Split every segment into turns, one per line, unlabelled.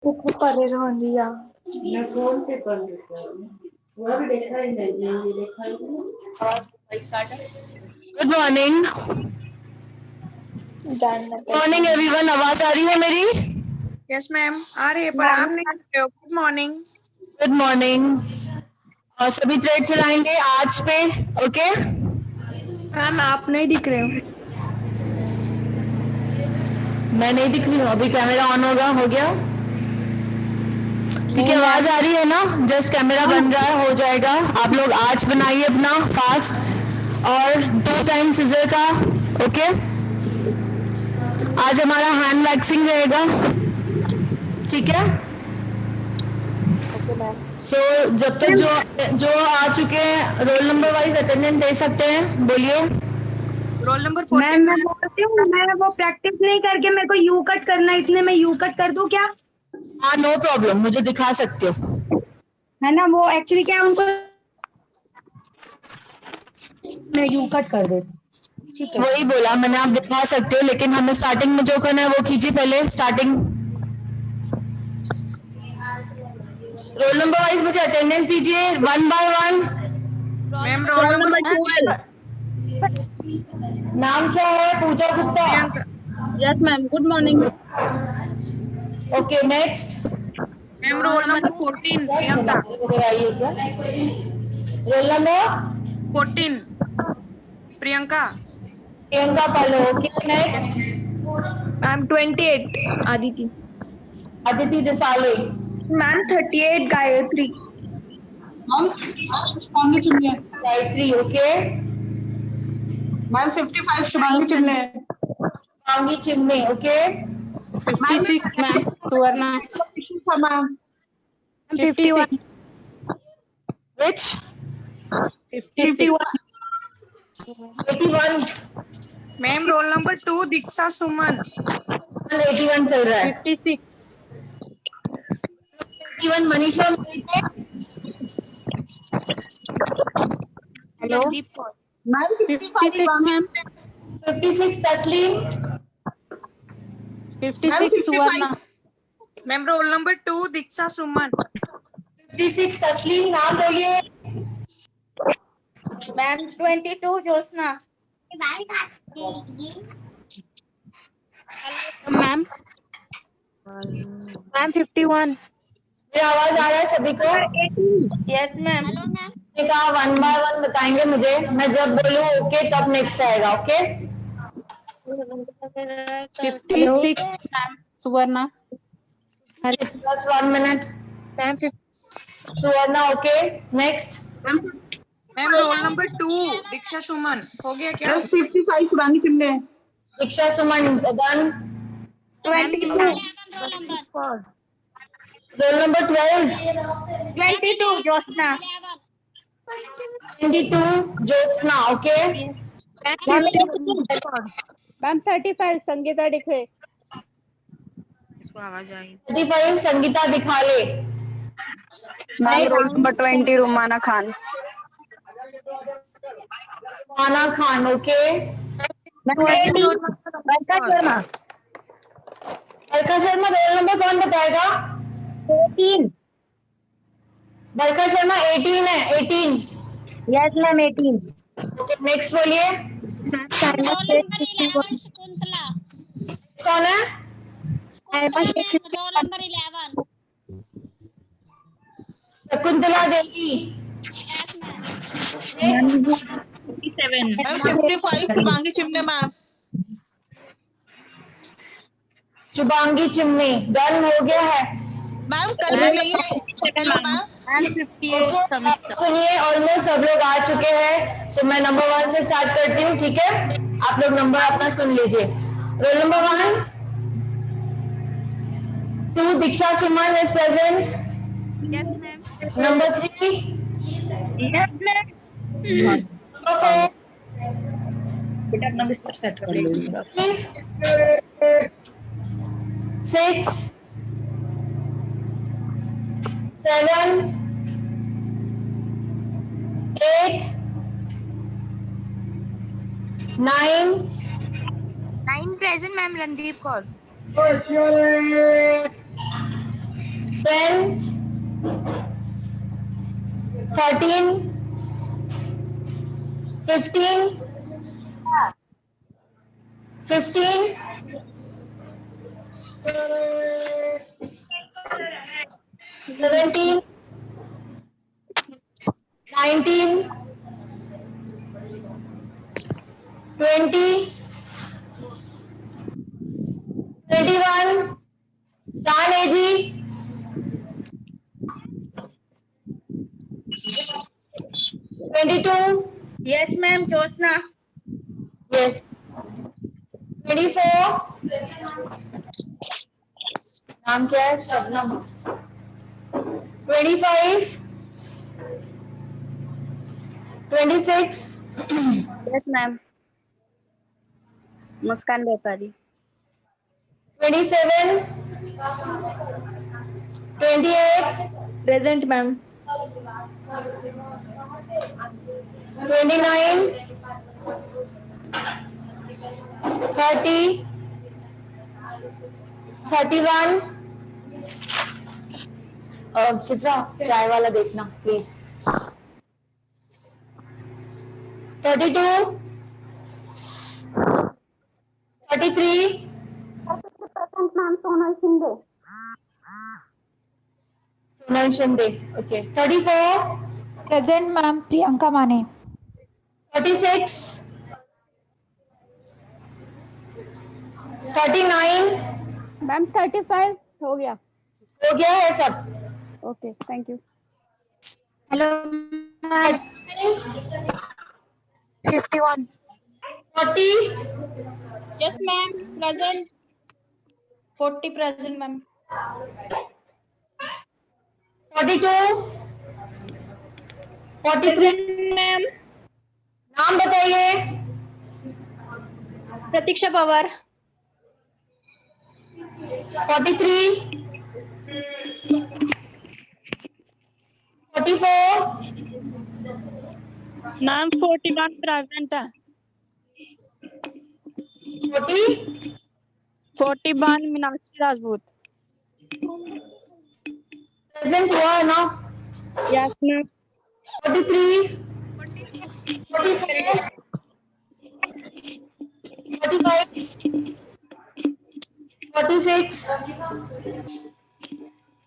कुछ पढ़े रहूंगी यार।
मैं फोन पे पढ़ लेता हूँ। वह भी देखा ही नहीं, ये देखा ही नहीं। Good morning.
जानना
मॉर्निंग एवरीवन, आवाज आ रही है मेरी?
यस मैम आ रही है, पर आप नहीं कर रहे हो। Good morning.
Good morning. और सभी थ्रेड चलाएंगे आज पे, ओके?
मैम आप नहीं दिख रहे हो।
मैं नहीं दिख रही हूँ, अभी कैमरा ऑन होगा, हो गया? ठीक है, आवाज आ रही है ना? जस्ट कैमरा बन रहा है, हो जाएगा। आप लोग आज बनाइए अपना फास्ट, और 2 टाइम सीजर का, ओके? आज हमारा हैंड वैक्सिंग रहेगा, ठीक है? सो जब तक जो आ चुके हैं रोल नंबर वाइज अटेंडेंस दे सकते हैं, बोलिए।
Roll number
ma'am
14।
मैं बोलती हूँ, मैं वो प्रैक्टिस नहीं करके मेरे को यू कट करना है, इसलिए मैं यू कट कर दूं क्या?
हाँ, नो प्रॉब्लम, मुझे दिखा सकते हो।
है ना, वो एक्चुअली क्या है, उनको मैं यू कट कर देती। ठीक है,
वही बोला मैंने, आप दिखा सकते हो, लेकिन हमें स्टार्टिंग में जो करना है वो कीजिए पहले। स्टार्टिंग रोल नंबर वाइज मुझे अटेंडेंस दीजिए, 1 बाय 1।
Ma'am roll number 12।
नाम क्या है? Puja Gupta.
Priyanka.
Yes ma'am, good morning.
Okay, next.
Ma'am roll number 14 Priyanka.
आइए क्या? Roll number
14 Priyanka.
Priyanka Palo, okay. Next,
ma'am 28 Aditi.
Aditi Desale.
Ma'am 38 Gayatri.
Gayatri, okay.
Ma'am 55 Shubhangi Chimne.
Mangi Chimni, okay.
56 ma'am Suvarna. Ma'am
51
which
51
81?
Ma'am roll number 2 Diksha Suman.
81 चल रहा है।
56
81 मनीषा।
हेलो
मैम 55 मैम
56 तस्लीम।
56 सुवर्णा।
Ma'am roll number 2 Diksha सुमन।
56 तस्लीम, नाम बोलिए।
मैम 22 ज्योत्सना। मैम 51।
मेरा आवाज आ रहा है सभी को?
Yes ma'am.
मैंने कहा 1 बाय 1 बताएंगे मुझे, मैं जब बोलूँ ओके तब नेक्स्ट आएगा, okay?
56 ma'am Suvarna.
Just 1 minute.
Ma'am
Suvarna, okay. Next,
ma'am roll number 2 Diksha Suman. हो गया क्या?
Ma'am 55 Shubhangi Chimne.
Diksha Suman done.
22
roll number 12
22 Jyotsna.
22 Jyotsna, okay.
Ma'am 35 Sangeeta दिखे।
इसको आवाज आई।
35 संगीता दिखा ले।
Ma'am roll number 20 Rumana Khan.
आना खान, ओके।
बरका शर्मा।
बरका शर्मा, रोल नंबर कौन बताएगा?
14।
बरका शर्मा 18 है, 18।
Yes ma'am 18।
ओके, नेक्स्ट बोलिए। कौन है? Shakuntala Devi. Next,
57।
Ma'am 55 Shubhangi Chimne ma'am.
Shubhangi Chimni done हो गया है।
मैम कल में नहीं है मैम।
58
सुनिए, ऑलमोस्ट सब लोग आ चुके हैं, सो मैं नंबर 1 से स्टार्ट करती हूँ, ठीक है? आप लोग नंबर अपना सुन लीजिए। Roll number 1 2 Diksha Suman is present.
Yes ma'am.
Number 3
yes ma'am.
Number 4
बेटा अपना बिस्तर सेट कर लो।
6 7 8 9
9 present ma'am Randeep Kaur.
10, 13, 15, 15, 17, 19, 20, 21, Shan AG, 22,
Yes, ma'am. Jyotsna.
yes, 24, नाम क्या है Shabnam, 25, 26,
Yes, ma'am. Muskan Bepari.
27, 28,
present ma'am
29, 30, 31, Chitra चाय वाला देखना please, 32, 33, Sonal Shinde, okay, 34,
present ma'am Priyanka माने
36, 39,
मैम 35 हो गया
हो गया है सब,
okay thank you
Hello, ma'am.
51
40,
Yes, ma'am. Present. 40 present, ma'am.
42, 43,
Ma'am.
नाम बताइए,
Pratiksha Pawar.
43, 44,
Ma'am, 41 present है.
40,
41 मीनाक्षी राजपूत.
प्रेजेंट हुआ है ना,
Yes, ma'am.
43, 44, 45, 46,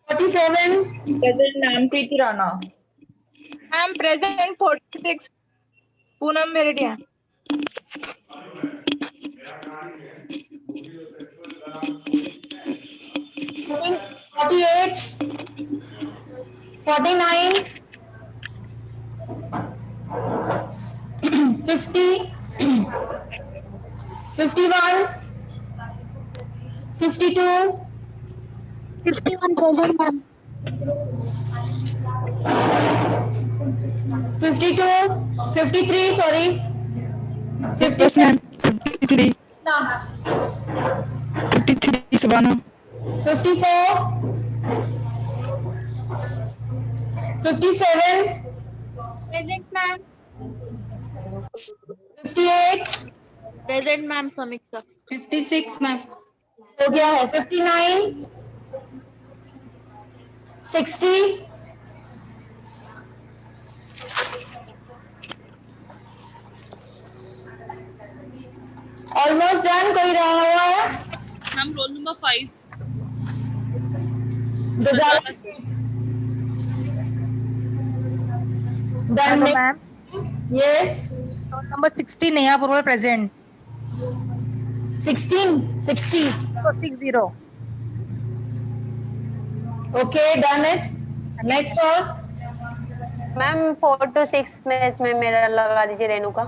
47,
Present, ma'am. Preeti Rana.
Ma'am, present 46. Poonam Meridian.
48, 49, 50, 51, 52,
51 present ma'am
52, 53, sorry, 50,
Yes, ma'am. 53. 53 Savannah.
54, 57,
Present, ma'am.
58,
Present, ma'am. Samikta.
56, ma'am.
हो गया है, 59, 60, almost done, कोई रहा हुआ है,
Ma'am, roll number 5.
Done,
ma'am
yes,
roll number 60 Neha Purohit present
16, 60,
60
okay, done it, next और
ma'am 4 to 6 match में मेरा लगा दीजिए रेणुका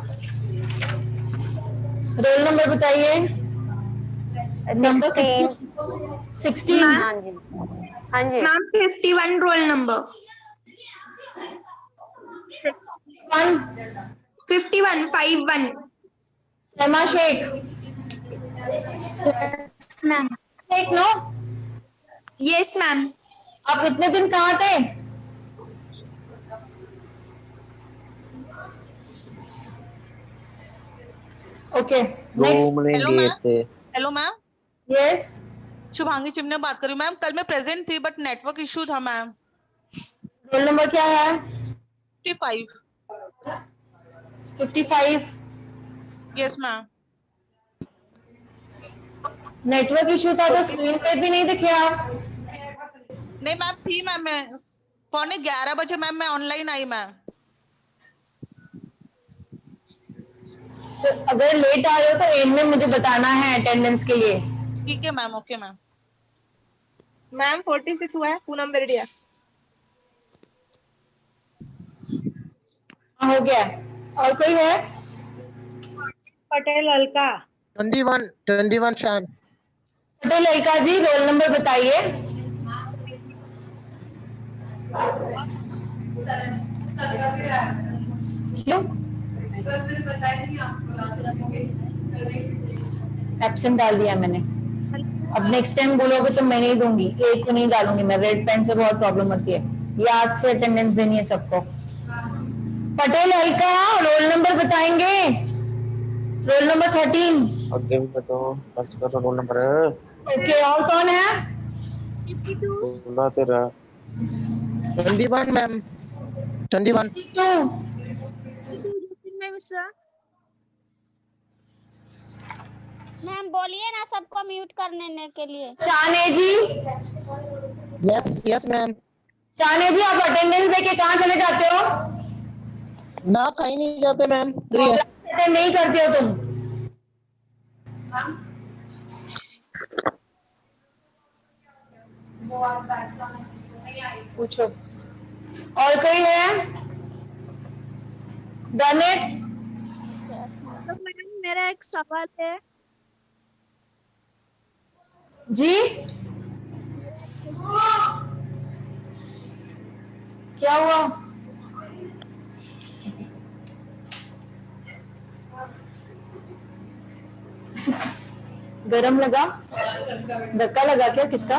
रोल नंबर बताइए, नंबर
16
16,
हाँ जी हाँ जी
ma'am 51 roll number
1,
51 51
Saima Shaikh,
ma'am
Shaikh no,
yes ma'am
आप इतने दिन कहाँ थे, okay, next,
Hello, ma'am. Hello, ma'am.
Yes,
Shubhangi Chimne बात कर रही हूँ मैम। कल मैं प्रेजेंट थी बट नेटवर्क इशू था मैम।
रोल नंबर क्या है?
55।
55।
Yes ma'am.
नेटवर्क इशू था तो स्क्रीन पे भी नहीं दिखे आप?
नहीं मैम थी मैम, मैं 11:15 बजे मैम मैं ऑनलाइन आई मैम।
तो अगर लेट आए हो तो एंड में मुझे बताना है अटेंडेंस के लिए।
ठीक है मैम, ओके मैम।
मैम 46 हुआ है, पूनम मेरेडिया।
हो गया। और कोई है?
पटेल अलका।
21 शान।
पटेल अलका जी, रोल नंबर बताइए। क्यों? एब्सेंट डाल दिया मैंने। अब नेक्स्ट टाइम बोलोगे तो मैं नहीं दूंगी, एक को नहीं डालूंगी मैं। रेड पेन से बहुत प्रॉब्लम होती है, याद से अटेंडेंस देनी है सबको। पटेल अलका, रोल नंबर बताएंगे? Roll number 13।
आगे भी बताओ, फर्स्ट का रोल नंबर है।
ओके, और कौन है?
16 तेरा 21 मैम। 21
मैम बोलिए ना सबको म्यूट करने के लिए।
शाने जी।
Yes ma'am.
शाने जी, आप अटेंडेंस देके कहाँ चले जाते हो?
ना कहीं नहीं जाते मैम।
अटेंड नहीं करते हो तुम? पूछो। और कोई है? Done it.
तो मैम मेरा एक सवाल है
जी, क्या हुआ? गरम लगा? धक्का लगा क्या? किसका?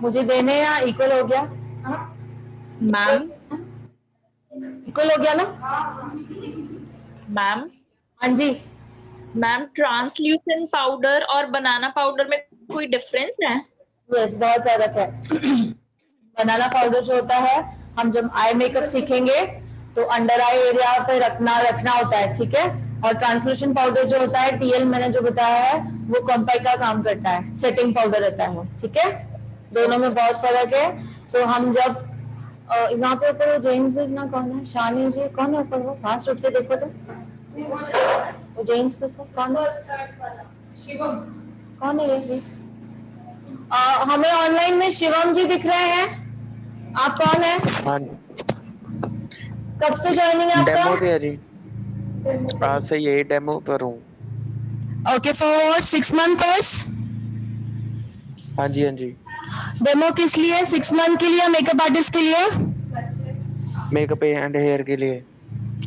मुझे देने या इक्वल हो गया?
मैम
इक्वल हो गया ना?
मैम
हाँ जी।
मैम ट्रांसल्यूसेंट पाउडर और बनाना पाउडर में कोई डिफरेंस है?
यस, बहुत फर्क है। बनाना पाउडर जो होता है, हम जब आई मेकअप सीखेंगे तो अंडर आई एरिया पे रखना होता है, ठीक है। और ट्रांसल्यूशन पाउडर जो होता है, टीएल मैंने जो बताया है, वो कॉम्पैक्ट का काम करता है, सेटिंग पाउडर रहता है वो, ठीक है। दोनों में बहुत फर्क है। सो हम जब यहाँ पे ऊपर जेंट्स देखना कौन है? शानी जी कौन है ऊपर? वो फास्ट उठ के देखो तो, वो जेंट्स देखो कौन है? शिवम। कौन है ये? हमें ऑनलाइन में शिवम जी दिख रहे हैं। आप कौन है?
हाँ,
कब से ज्वाइनिंग है
डेमो
आपका?
दिया जी। आज से यही डेमो पर हूँ।
Okay, for 6 month course.
हाँ जी।
डेमो किस लिए? 6 मंथ के लिए? मेकअप आर्टिस्ट के लिए?
मेकअप एंड हेयर के लिए।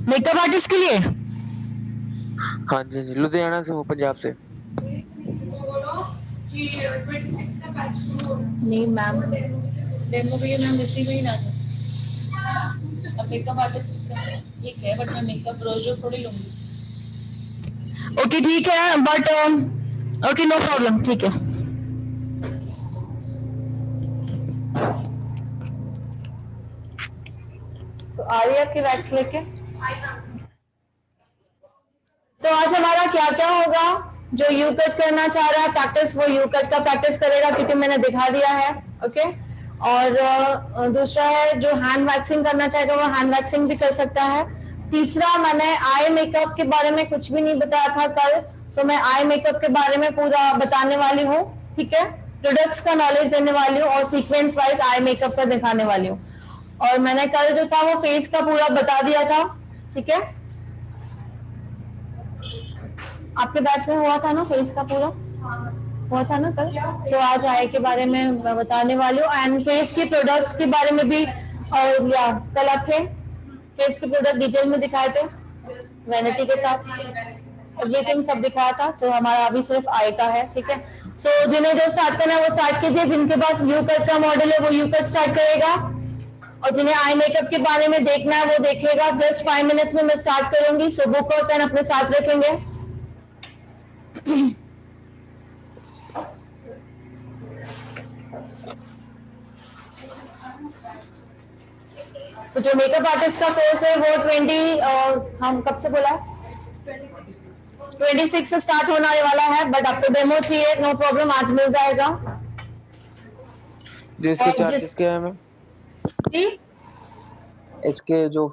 मेकअप आर्टिस्ट के लिए?
हाँ जी, लुधियाना से हूँ, पंजाब से।
नहीं मैम, डेमो के लिए मैम इसी में ही ना। अब मेकअप आर्टिस्ट ठीक है, बट मैं मेकअप रोज थोड़ी लूंगी। ओके ठीक है, बट ओके नो प्रॉब्लम, ठीक है। तो आ रही है आपकी वैक्स लेके? तो आज हमारा क्या क्या होगा? जो यू कट करना चाह रहा है प्रैक्टिस, वो यू कट का प्रैक्टिस करेगा, क्योंकि मैंने दिखा दिया है, ओके। और दूसरा है जो हैंड वैक्सिंग करना चाहेगा वो हैंड वैक्सिंग भी कर सकता है। तीसरा, मैंने आई मेकअप के बारे में कुछ भी नहीं बताया था कल, सो मैं आई मेकअप के बारे में पूरा बताने वाली हूँ, ठीक है। प्रोडक्ट्स का नॉलेज देने वाली हूँ और सीक्वेंस वाइज आई मेकअप का दिखाने वाली हूँ। और मैंने कल जो था वो फेस का पूरा बता दिया था, ठीक है। आपके बैच में हुआ था ना फेस का पूरा? हुआ था ना कल? सो आज आई के बारे में बताने वाली हूँ एंड फेस के प्रोडक्ट्स के बारे में भी। और या कल आपके फेस के प्रोडक्ट डिटेल में दिखाए थे, वैनिटी के साथ एवरीथिंग सब दिखाया था। तो हमारा अभी सिर्फ आई का है, ठीक है। सो जिन्हें जो स्टार्ट करना है वो स्टार्ट कीजिए। जिनके पास यू कट का मॉडल है वो यू कट स्टार्ट करेगा। और जिन्हें आई मेकअप के बारे में देखना है वो देखेगा। जस्ट 5 मिनट्स में मैं स्टार्ट करूंगी, सो बुक और पेन अपने साथ रखेंगे। सो जो मेकअप आर्टिस्ट का कोर्स है वो 20 हम कब से बोला है 26 से स्टार्ट होने वाला है, बट आपको डेमो चाहिए, नो प्रॉब्लम, आज मिल जाएगा।
जो इसके चार्जेस क्या है मैम?
जी
इसके जो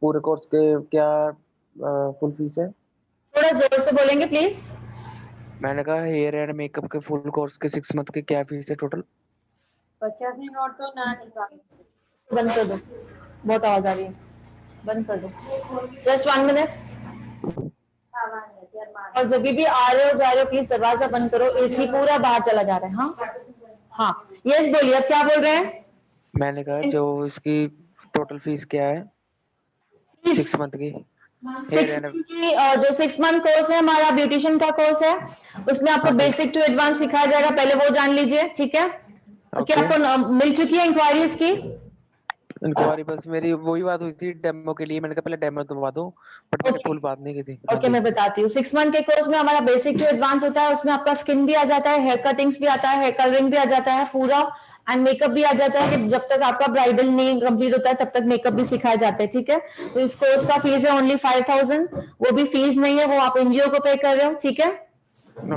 पूरे कोर्स के क्या फुल फीस है?
थोड़ा जोर से बोलेंगे प्लीज।
मैंने कहा हेयर एंड मेकअप के फुल कोर्स के 6 मंथ के क्या फीस है टोटल?
50 नोट तो ना निकाल।
बंद कर दो, बहुत आवाज आ रही है, बंद कर दो। Just 1 minute. और जब भी आ रहे हो जा रहे हो प्लीज दरवाजा बंद करो, एसी पूरा बाहर चला जा रहा है। हाँ हाँ यस बोलिए, अब क्या बोल रहे हैं?
मैंने कहा जो इसकी टोटल फीस क्या है 6 मंथ की?
6 मंथ की जो 6 मंथ कोर्स है हमारा ब्यूटिशियन का कोर्स है, उसमें आपको बेसिक टू एडवांस सिखाया जाएगा, पहले वो जान लीजिए, ठीक है? क्या आपको मिल चुकी है इंक्वायरीज की?
इंक्वायरी बस मेरी वही बात हुई थी डेमो के लिए, मैंने कहा पहले डेमो दबा दो, बट मैंने फुल बात नहीं की थी।
ओके मैं बताती हूँ। 6 मंथ के कोर्स में हमारा बेसिक टू एडवांस होता है, उसमें आपका स्किन भी आ जाता है, हेयर कटिंग्स भी आता है, हेयर कलरिंग भी आ जाता है पूरा, एंड मेकअप भी आ जाता है कि जब तक आपका ब्राइडल नहीं कंप्लीट होता है तब तक मेकअप भी सिखाए जाते हैं, ठीक है? तो इस कोर्स का फीस है ओनली 5000, वो भी फीस नहीं है, वो आप एनजीओ को पे कर रहे हो, ठीक है? तो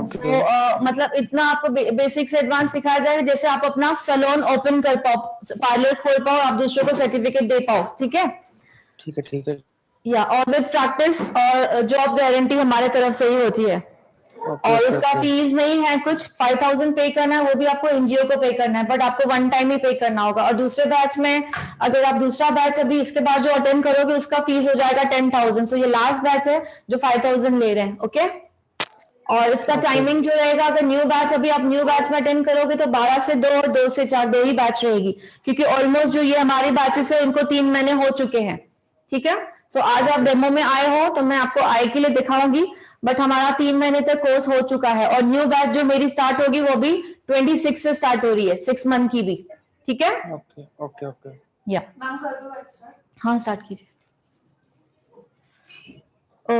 मतलब इतना आपको बेसिक से एडवांस सिखाया जाएगा, जैसे आप अपना सैलून ओपन कर पाओ, पार्लर खोल पाओ, आप दूसरों को सर्टिफिकेट दे पाओ, ठीक है?
ठीक है
या और विद प्रैक्टिस और जॉब गारंटी हमारे तरफ से ही होती है। और उसका फीस नहीं है कुछ, 5000 पे करना है, वो भी आपको एनजीओ को पे करना है, बट आपको 1 टाइम ही पे करना होगा। और दूसरे बैच में अगर आप दूसरा बैच अभी इसके बाद जो अटेंड करोगे उसका फीस हो जाएगा 10000। सो ये लास्ट बैच है जो 5000 ले रहे हैं, ओके? और इसका टाइमिंग जो रहेगा, अगर न्यू बैच अभी आप न्यू बैच में अटेंड करोगे तो 12 से 2 और 2 से 4 2 ही बैच रहेगी, क्योंकि ऑलमोस्ट जो ये हमारे बैचेस है उनको 3 महीने हो चुके हैं, ठीक है? सो आज आप डेमो में आए हो तो मैं आपको आई के लिए दिखाऊंगी, बट हमारा 3 महीने तक कोर्स हो चुका है। और न्यू बैच जो मेरी स्टार्ट होगी वो भी 26 से स्टार्ट हो रही है, 6 मंथ की भी, ठीक है?
ओके
या हाँ स्टार्ट कीजिए।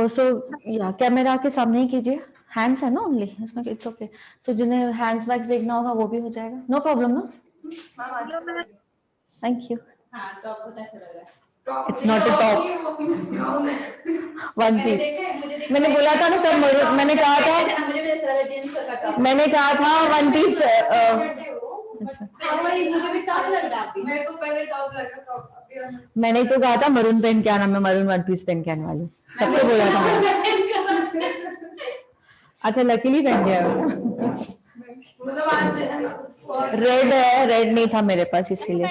सो या कैमरा के सामने ही कीजिए, हैंड्स है ना ओनली इसमें, इट्स ओके। सो जिन्हें हैंड्स वैक्स देखना होगा वो भी हो जाएगा, नो प्रॉब्लम ना? Thank you. It's not a top, 1 piece. मैंने बोला था ना सब, मैंने कहा था 1 पीस। मैंने तो कहा था मरून पेन क्या नाम है, मरून 1 पीस पेन कहने वाली, सबको बोला था। अच्छा लकीली पहन गया, रेड है, रेड नहीं था मेरे पास इसीलिए।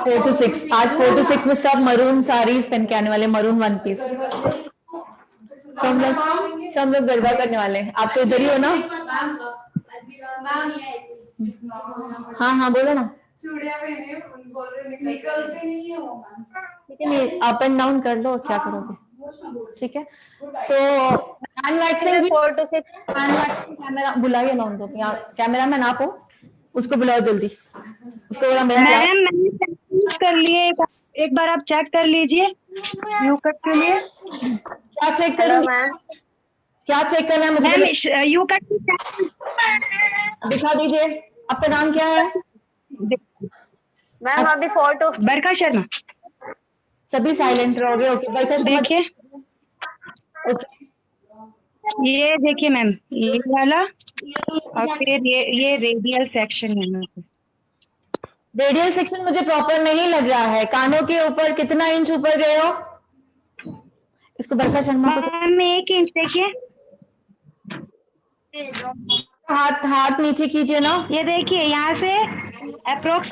4 to 6 आज 4 to 6 में सब मरून साड़ीज पहन के आने वाले, मरून 1 पीस। सब लोग गरबा करने वाले हैं। आप तो इधर ही हो ना? हाँ बोलो ना। नहीं अप एंड डाउन कर लो, क्या करोगे, ठीक है? सो हैंड वैक्सिंग
4 to 6
कैमरा बुलाइए ना उनको, कैमरा मैन आप हो, उसको बुलाओ जल्दी, उसको बोला
मैम मैंने चेक कर लिए, एक बार आप चेक कर लीजिए यू कट के लिए।
क्या चेक करूंगी? क्या चेक करना है मुझे?
मैम यू कट
दिखा दीजिए, आपका नाम क्या है?
मैम अभी 4 to
बरखा शर्मा।
सभी साइलेंट रहोगे, ओके? बरखा
देखिए ये देखिए मैम, ये वाला और फिर ये रेडियल सेक्शन है।
रेडियल सेक्शन मुझे प्रॉपर नहीं लग रहा है, कानों के ऊपर कितना इंच ऊपर गए हो? इसको बरखा शर्मा को
1 इंच देखिए,
हाथ नीचे कीजिए ना।
ये देखिए यहाँ से अप्रोक्स,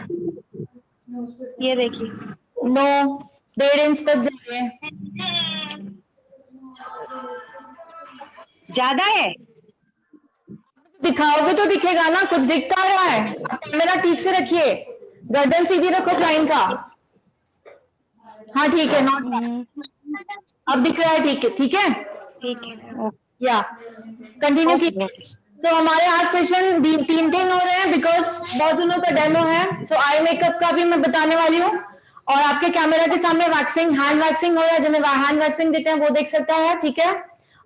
ये देखिए
1.5 इंच तक जाइए।
ज्यादा है,
दिखाओगे तो दिखेगा ना, कुछ दिखता रहा है। कैमरा ठीक से रखिए, गर्दन सीधी रखो क्लाइंट का। हाँ ठीक है, नॉट अब दिख रहा है, ठीक है?
ठीक है
या कंटिन्यू कीजिए। तो हमारे आज सेशन 3 हो रहे हैं बिकॉज बहुत दिनों का डेमो है। सो आई मेकअप का भी मैं बताने वाली हूँ और आपके कैमरा के सामने वैक्सिंग, हैंड वैक्सिंग हो रहा है। जिन्हें हैंड वैक्सिंग देते हैं वो देख सकता है, ठीक है।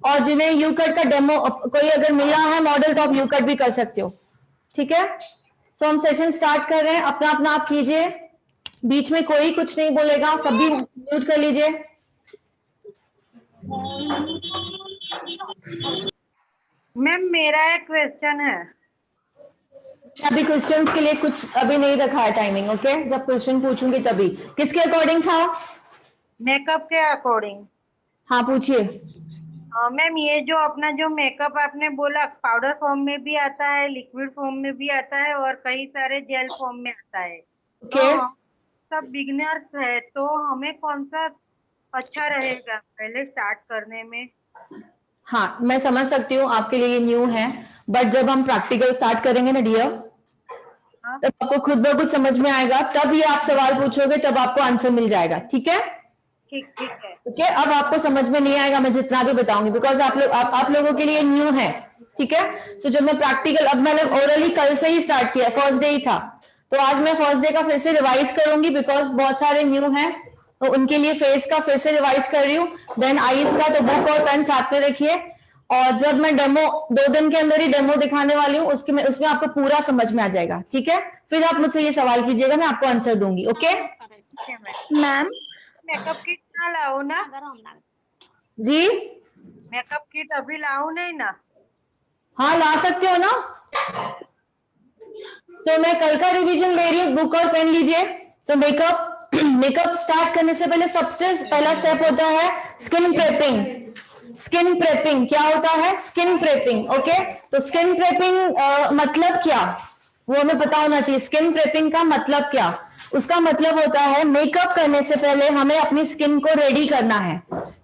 और जिन्हें यू कट का डेमो कोई अगर मिला है मॉडल तो आप यू कट भी कर सकते हो, ठीक है। तो हम सेशन स्टार्ट कर रहे हैं। अपना अपना आप कीजिए, बीच में कोई कुछ नहीं बोलेगा, सभी म्यूट कर लीजिए।
मैम मेरा एक क्वेश्चन है।
अभी क्वेश्चंस के लिए कुछ अभी नहीं रखा है टाइमिंग, ओके। जब क्वेश्चन पूछूंगी तभी। किसके अकॉर्डिंग था?
मेकअप के अकॉर्डिंग।
हाँ पूछिए।
मैम ये जो अपना जो मेकअप आपने बोला पाउडर फॉर्म में भी आता है, लिक्विड फॉर्म में भी आता है और कई सारे जेल फॉर्म में आता है।
ओके।
तो सब बिगिनर्स है तो हमें कौन सा अच्छा रहेगा पहले स्टार्ट करने में?
हाँ मैं समझ सकती हूँ, आपके लिए ये न्यू है, बट जब हम प्रैक्टिकल स्टार्ट करेंगे ना डियर, तब आपको खुद ब खुद समझ में आएगा। तब ये आप सवाल पूछोगे तब आपको आंसर मिल जाएगा, ठीक है।
ठीक है।
ओके अब आपको समझ में नहीं आएगा मैं जितना भी बताऊंगी, बिकॉज आप लोगों के लिए न्यू है, ठीक है। सो जब मैं प्रैक्टिकल, अब मैंने ओरली कल से ही स्टार्ट किया, फर्स्ट डे ही था, तो आज मैं फर्स्ट डे का फिर से रिवाइज करूंगी बिकॉज बहुत सारे न्यू हैं, तो उनके लिए फेस का फिर से रिवाइज कर रही हूँ। देन आईज का, तो बुक और पेन साथ में रखिए। और जब मैं डेमो 2 दिन के अंदर ही डेमो दिखाने वाली हूँ, उसमें आपको पूरा समझ में आ जाएगा, ठीक है। फिर आप मुझसे ये सवाल कीजिएगा, मैं आपको आंसर दूंगी, ओके
मैम
मेकअप किट ना लाओ ना
जी।
मेकअप किट अभी लाओ नहीं ना?
हाँ ला सकते हो ना। तो मैं कल का रिवीजन ले रही हूँ, बुक और पेन लीजिए। सो मेकअप स्टार्ट करने से पहले सबसे पहला स्टेप होता है स्किन प्रेपिंग। स्किन प्रेपिंग क्या होता है? Skin prepping, okay. तो स्किन प्रेपिंग मतलब क्या, वो हमें पता होना चाहिए। स्किन प्रेपिंग का मतलब क्या? उसका मतलब होता है मेकअप करने से पहले हमें अपनी स्किन को रेडी करना है,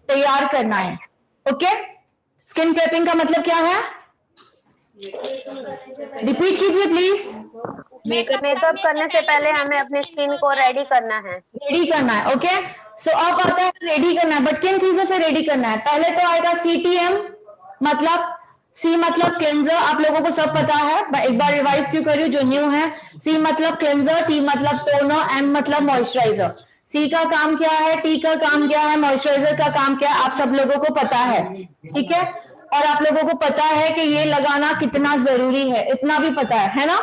तैयार करना है, ओके। स्किन प्रेपिंग का मतलब क्या है? रिपीट कीजिए प्लीज।
मेकअप करने से पहले हमें अपनी स्किन को रेडी करना है।
रेडी करना है, ओके। सो अब आता है रेडी करना है, बट किन चीजों से रेडी करना है? पहले तो आएगा CTM, मतलब C मतलब क्लेंजर, आप लोगों को सब पता है, एक बार रिवाइज क्यों करी जो न्यू है। C मतलब क्लेंजर, T मतलब टोनर, M मतलब मॉइस्चराइजर। C का काम क्या है, T का काम क्या है, मॉइस्चराइजर का काम क्या है, आप सब लोगों को पता है, ठीक है। और आप लोगों को पता है कि ये लगाना कितना जरूरी है, इतना भी पता है ना,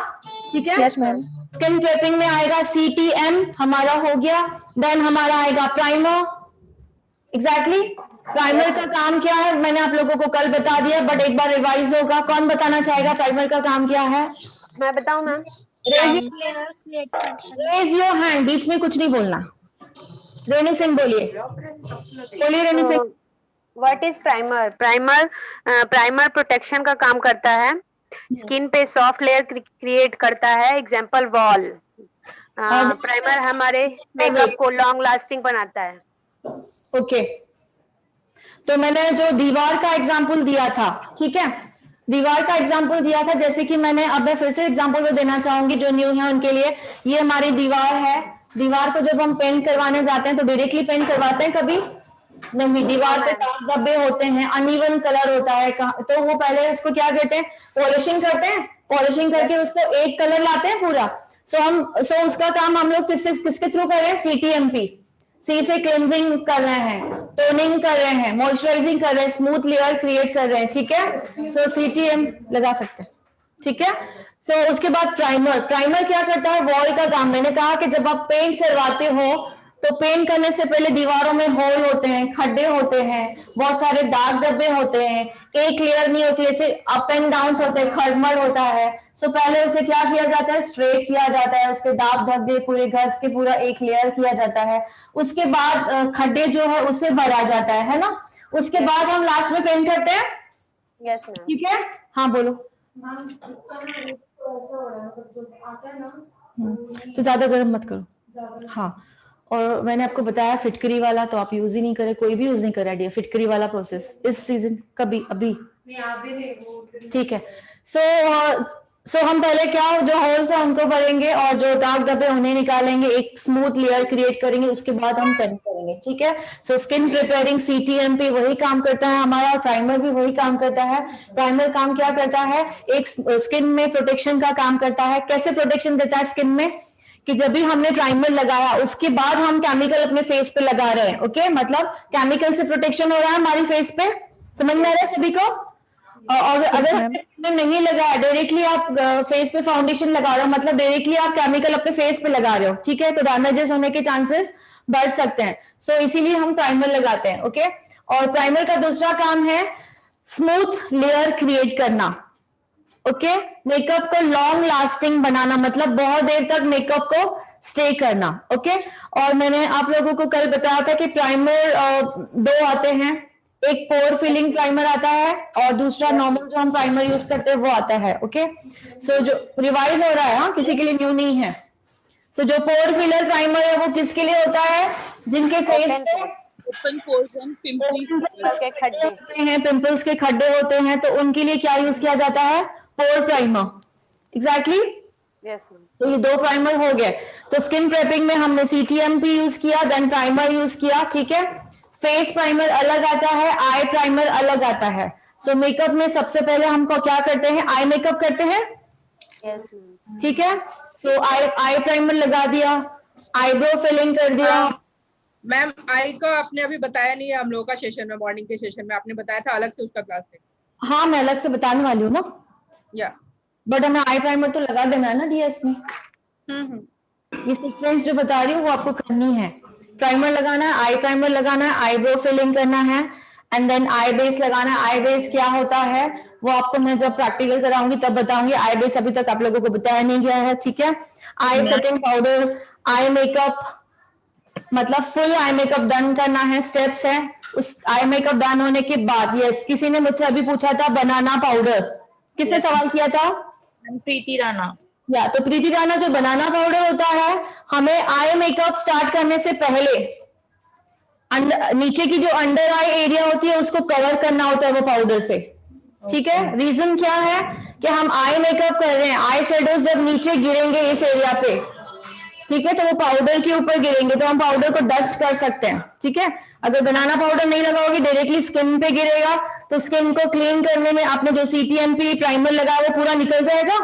ठीक है।
Yes ma'am.
स्किन प्रेपिंग में आएगा CTM हमारा हो गया। देन हमारा आएगा प्राइमर। एग्जैक्टली प्राइमर का काम क्या है मैंने आप लोगों को कल बता दिया, बट एक बार रिवाइज होगा। कौन बताना चाहेगा प्राइमर का काम क्या है?
मैं बताऊं मैम?
रेज योर हैंड, बीच में कुछ नहीं बोलना। रेणु सिंह बोलिए, बोलिए Renu Singh.
What is primer? Primer protection का काम करता है, स्किन पे सॉफ्ट लेयर क्रिएट करता है, एग्जांपल वॉल। प्राइमर हमारे मेकअप को लॉन्ग लास्टिंग बनाता है।
ओके तो मैंने जो दीवार का एग्जांपल दिया था, ठीक है, दीवार का एग्जांपल दिया था, जैसे कि मैंने, अब मैं फिर से एग्जांपल में देना चाहूंगी जो न्यू है उनके लिए। ये हमारी दीवार है। दीवार को जब हम पेंट करवाने जाते हैं तो डायरेक्टली पेंट करवाते हैं? कभी नहीं। दीवार पे दाग धब्बे होते हैं, अनइवन कलर होता है, तो वो पहले उसको क्या कहते हैं, पॉलिशिंग करते हैं। पॉलिशिंग करके उसको एक कलर लाते हैं पूरा। सो उसका काम हम लोग किसके थ्रू कर रहे हैं? CTMP। C से क्लेंजिंग कर रहे हैं, टोनिंग कर रहे हैं, मॉइस्चराइजिंग कर रहे हैं, स्मूथ लेयर क्रिएट कर रहे हैं, ठीक है। सो CTM लगा सकते हैं, ठीक है। सो उसके बाद प्राइमर। प्राइमर क्या करता है? वॉल का काम। मैंने कहा कि जब आप पेंट करवाते हो तो पेंट करने से पहले दीवारों में होल होते हैं, खड्डे होते हैं, बहुत सारे दाग धब्बे होते हैं, एक लेयर नहीं होती, ऐसे अप एंड डाउन होते हैं, खड़मड़ होता है। सो पहले उसे क्या किया जाता है? स्ट्रेट किया जाता है, उसके दाग धब्बे पूरे घस के पूरा एक लेयर किया जाता है। उसके बाद खड्डे जो है उससे भरा जाता है ना। उसके बाद हम लास्ट में पेंट करते हैं।
Yes ma'am.
ठीक है, हाँ बोलो। तो ज्यादा गर्म मत करो। हाँ, और मैंने आपको बताया फिटकरी वाला तो आप यूज ही नहीं करे, कोई भी यूज नहीं करा डियर फिटकरी वाला प्रोसेस इस सीजन कभी अभी। ठीक है। सो सो हम पहले क्या जो होल्स है उनको भरेंगे और जो दाग धब्बे उन्हें निकालेंगे, एक स्मूथ लेयर क्रिएट करेंगे, उसके बाद हम पेंट करेंगे, ठीक है। सो स्किन प्रिपेयरिंग CTMP वही काम करता है हमारा, प्राइमर भी वही काम करता है। प्राइमर काम क्या करता है, एक स्किन में प्रोटेक्शन का काम करता है। कैसे प्रोटेक्शन देता है स्किन में, कि जब भी हमने प्राइमर लगाया उसके बाद हम केमिकल अपने फेस पे लगा रहे हैं, ओके, मतलब केमिकल से प्रोटेक्शन हो रहा है हमारी फेस पे, समझ में आ रहा है सभी को। और अगर नहीं लगाया, डायरेक्टली आप फेस पे फाउंडेशन लगा रहे हो, मतलब डायरेक्टली आप केमिकल अपने फेस पे लगा रहे हो, ठीक है, तो डैमेजेस होने के चांसेस बढ़ सकते हैं। सो इसीलिए हम प्राइमर लगाते हैं, ओके। और प्राइमर का दूसरा काम है स्मूथ लेयर क्रिएट करना, ओके, मेकअप को लॉन्ग लास्टिंग बनाना, मतलब बहुत देर तक मेकअप को स्टे करना, ओके। और मैंने आप लोगों को कल बताया था कि प्राइमर दो आते हैं, एक पोर फिलिंग प्राइमर आता है और दूसरा नॉर्मल जो हम प्राइमर यूज करते हैं वो आता है, ओके। सो जो रिवाइज हो रहा है, हाँ, किसी के लिए न्यू नहीं है। सो जो पोर फिलर प्राइमर है वो किसके लिए होता है, जिनके फेस पे
ओपन पोर्स एंड पिंपल्स
के खड्डे
होते हैं, पिंपल्स के खड्डे होते हैं, तो उनके लिए क्या यूज किया जाता है, पोर प्राइमर, एग्जैक्टली। तो ये दो प्राइमर हो गए। तो स्किन प्रेपिंग में हमने CTMP यूज किया, देन प्राइमर यूज किया, ठीक है। फेस प्राइमर अलग आता है, आई प्राइमर अलग आता है। सो मेकअप में सबसे पहले हमको क्या करते हैं, आई मेकअप करते हैं, ठीक है। सो आई प्राइमर लगा दिया, आईब्रो फिलिंग कर दिया।
मैम आई का आपने अभी बताया नहीं है हम लोगों का सेशन में, मॉर्निंग के सेशन में आपने बताया था अलग से उसका क्लास है।
हाँ मैं अलग से बताने वाली हूँ ना,
या
बट हमें आई प्राइमर तो लगा देना है ना DS में। ये सीक्वेंस जो बता रही हूँ वो आपको करनी है। प्राइमर लगाना है, आई प्राइमर लगाना है, आईब्रो फिलिंग करना है, एंड देन आई बेस लगाना है। आई बेस क्या होता है वो आपको मैं जब प्रैक्टिकल कराऊंगी तब बताऊंगी। आई बेस अभी तक आप लोगों को बताया नहीं गया है, ठीक है। आई सेटिंग पाउडर, आई मेकअप, मतलब फुल आई मेकअप डन करना है, स्टेप्स है। उस आई मेकअप डन होने के बाद, यस, किसी ने मुझसे अभी पूछा था बनाना पाउडर, किसने सवाल किया था,
प्रीति राणा।
या तो प्रीति राणा, जो बनाना पाउडर होता है हमें आई मेकअप स्टार्ट करने से पहले नीचे की जो अंडर आई एरिया होती है उसको कवर करना होता है वो पाउडर से, ठीक है। रीजन क्या है कि हम आई मेकअप कर रहे हैं, आई शेडोज जब नीचे गिरेंगे इस एरिया पे, ठीक है, तो वो पाउडर के ऊपर गिरेंगे तो हम पाउडर को डस्ट कर सकते हैं, ठीक है। अगर बनाना पाउडर नहीं लगाओगे डायरेक्टली स्किन पे गिरेगा तो स्किन को क्लीन करने में आपने जो CTMP प्राइमर लगाया वो पूरा निकल जाएगा।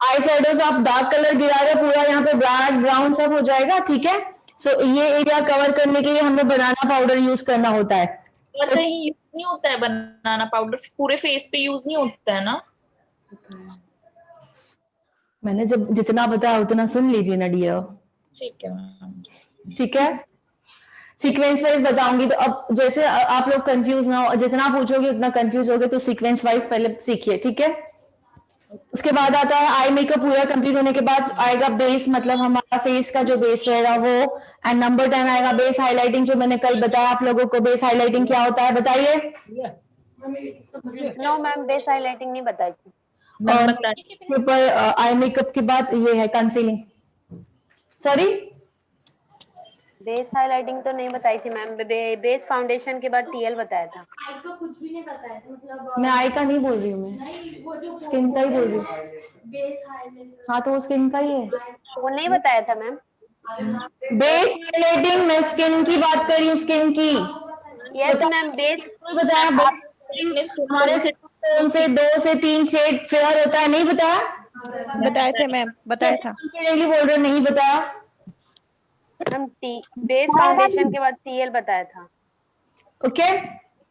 आई शेडोज आप डार्क कलर गिरा रहे पूरा यहाँ पे ब्लैक ब्राउन सब हो जाएगा, ठीक है। सो ये एरिया कवर करने के लिए हमें बनाना पाउडर यूज करना होता है।
कहीं यूज नहीं होता है बनाना पाउडर, पूरे फेस पे यूज नहीं होता है ना।
मैंने जब जितना बताया उतना सुन लीजिए ना डियर,
ठीक है,
ठीक है। सीक्वेंस वाइज बताऊंगी तो अब जैसे आप लोग कंफ्यूज ना हो, जितना पूछोगे उतना कंफ्यूज होगे, तो सीक्वेंस वाइज पहले सीखिए, ठीक है। उसके बाद आता है आई मेकअप पूरा कंप्लीट होने के बाद आएगा बेस, मतलब हमारा फेस का जो बेस रहेगा वो, एंड नंबर 10 आएगा बेस हाईलाइटिंग, जो मैंने कल बताया आप लोगों को। बेस हाईलाइटिंग क्या होता है बताइए।
नो मैम, बेस हाईलाइटिंग नहीं बताई थी।
और इसके ऊपर आई मेकअप के बाद ये है कंसीलिंग, सॉरी
बेस हाईलाइटिंग तो नहीं बताई थी मैम। बेस फाउंडेशन के बाद TL बताया था।
आई को कुछ भी नहीं बताया था, मतलब
मैं आई का नहीं बोल रही हूँ, मैं
नहीं, वो जो
स्किन का ही बोल रही हूँ।
बेस हाईलाइट,
हाँ तो वो स्किन का ही है,
वो नहीं बताया था मैम।
बेस हाईलाइटिंग मैं स्किन की बात कर रही हूँ, स्किन की।
यस मैम, बेस
बताया हमारे स्किन से 2 से 3 शेड फेयर होता है, नहीं बताया?
बताए थे मैम, बताया था।
बोल रहे नहीं बताया
हम बेस फाउंडेशन के बाद TL बताया था।
ओके।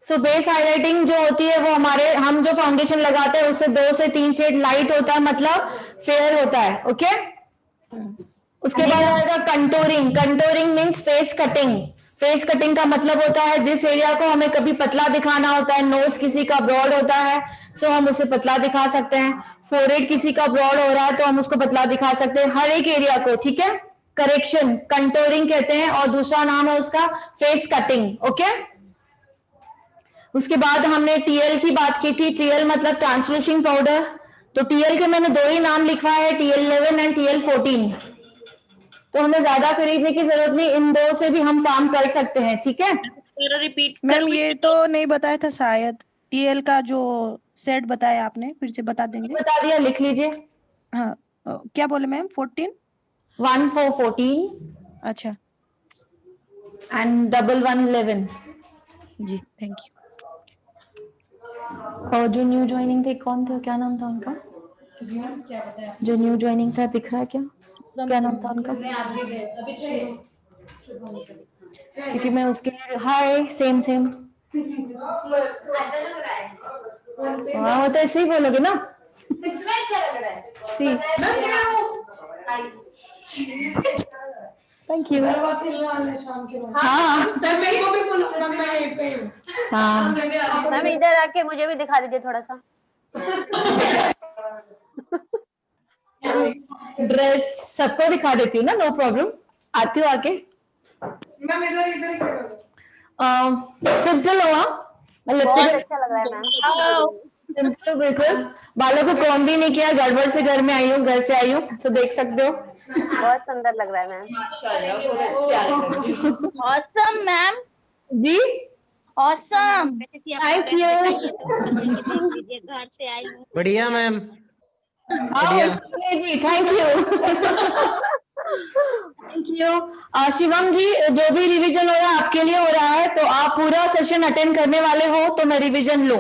सो बेस हाईलाइटिंग जो होती है वो हमारे, हम जो फाउंडेशन लगाते हैं उससे 2 से 3 शेड लाइट होता है, मतलब फेयर होता है, ओके। उसके बाद आएगा contouring. Contouring means face cutting. Face cutting का मतलब होता है जिस एरिया को हमें कभी पतला दिखाना होता है, नोज किसी का ब्रॉड होता है सो हम उसे पतला दिखा सकते हैं, फोरहेड किसी का ब्रॉड हो रहा है तो हम उसको पतला दिखा सकते हैं, हर एक एरिया को, ठीक है। करेक्शन कंटूरिंग कहते हैं और दूसरा नाम है उसका फेस कटिंग, ओके। उसके बाद हमने TL की बात की थी। TL मतलब ट्रांसलूसिंग पाउडर। तो TL के मैंने 2 ही नाम लिखा है, TL11 एंड TL14। तो हमें ज्यादा खरीदने की जरूरत नहीं, इन 2 से भी हम काम कर सकते हैं, ठीक है।
रिपीट
मैम ये तो नहीं बताया था शायद, TL का जो
सेट बताया आपने, फिर से बता देंगे।
बता दिया, लिख लीजिए।
हाँ क्या बोले मैम? 14?
1 for 14
अच्छा
and 11 11।
Ji, thank you.
और जो न्यू ज्वाइनिंग थे कौन थे, क्या नाम था उनका? जो न्यू ज्वाइनिंग था दिख रहा है क्या? क्या नाम था उनका? क्योंकि मैं उसके हाय सेम सेम। हाँ वो तो ऐसे ही बोलोगे ना। सी थैंक यू। हाँ हाँ
मैम इधर आके मुझे भी दिखा दीजिए थोड़ा सा।
ड्रेस सबको दिखा देती हूँ ना, नो प्रॉब्लम। आती हूँ आके। सिंपल हो
बहुत
लिपस्टिक,
अच्छा लग रहा है मैम।
सिंपल बिल्कुल। बालों को कॉम्ब भी नहीं किया, गड़बड़ से घर में आई हूँ, घर से आई हूँ, तो देख सकते हो।
बहुत सुंदर लग रहा है मैम। Awesome ma'am.
जी
ऑसम।
Thank you.
घर से आई हूँ।
बढ़िया मैम,
जी thank you. Thank you. Shivam ji, जो भी रिवीजन हो रहा है आपके लिए हो रहा है, तो आप पूरा सेशन अटेंड करने वाले हो तो मैं रिवीजन लूं।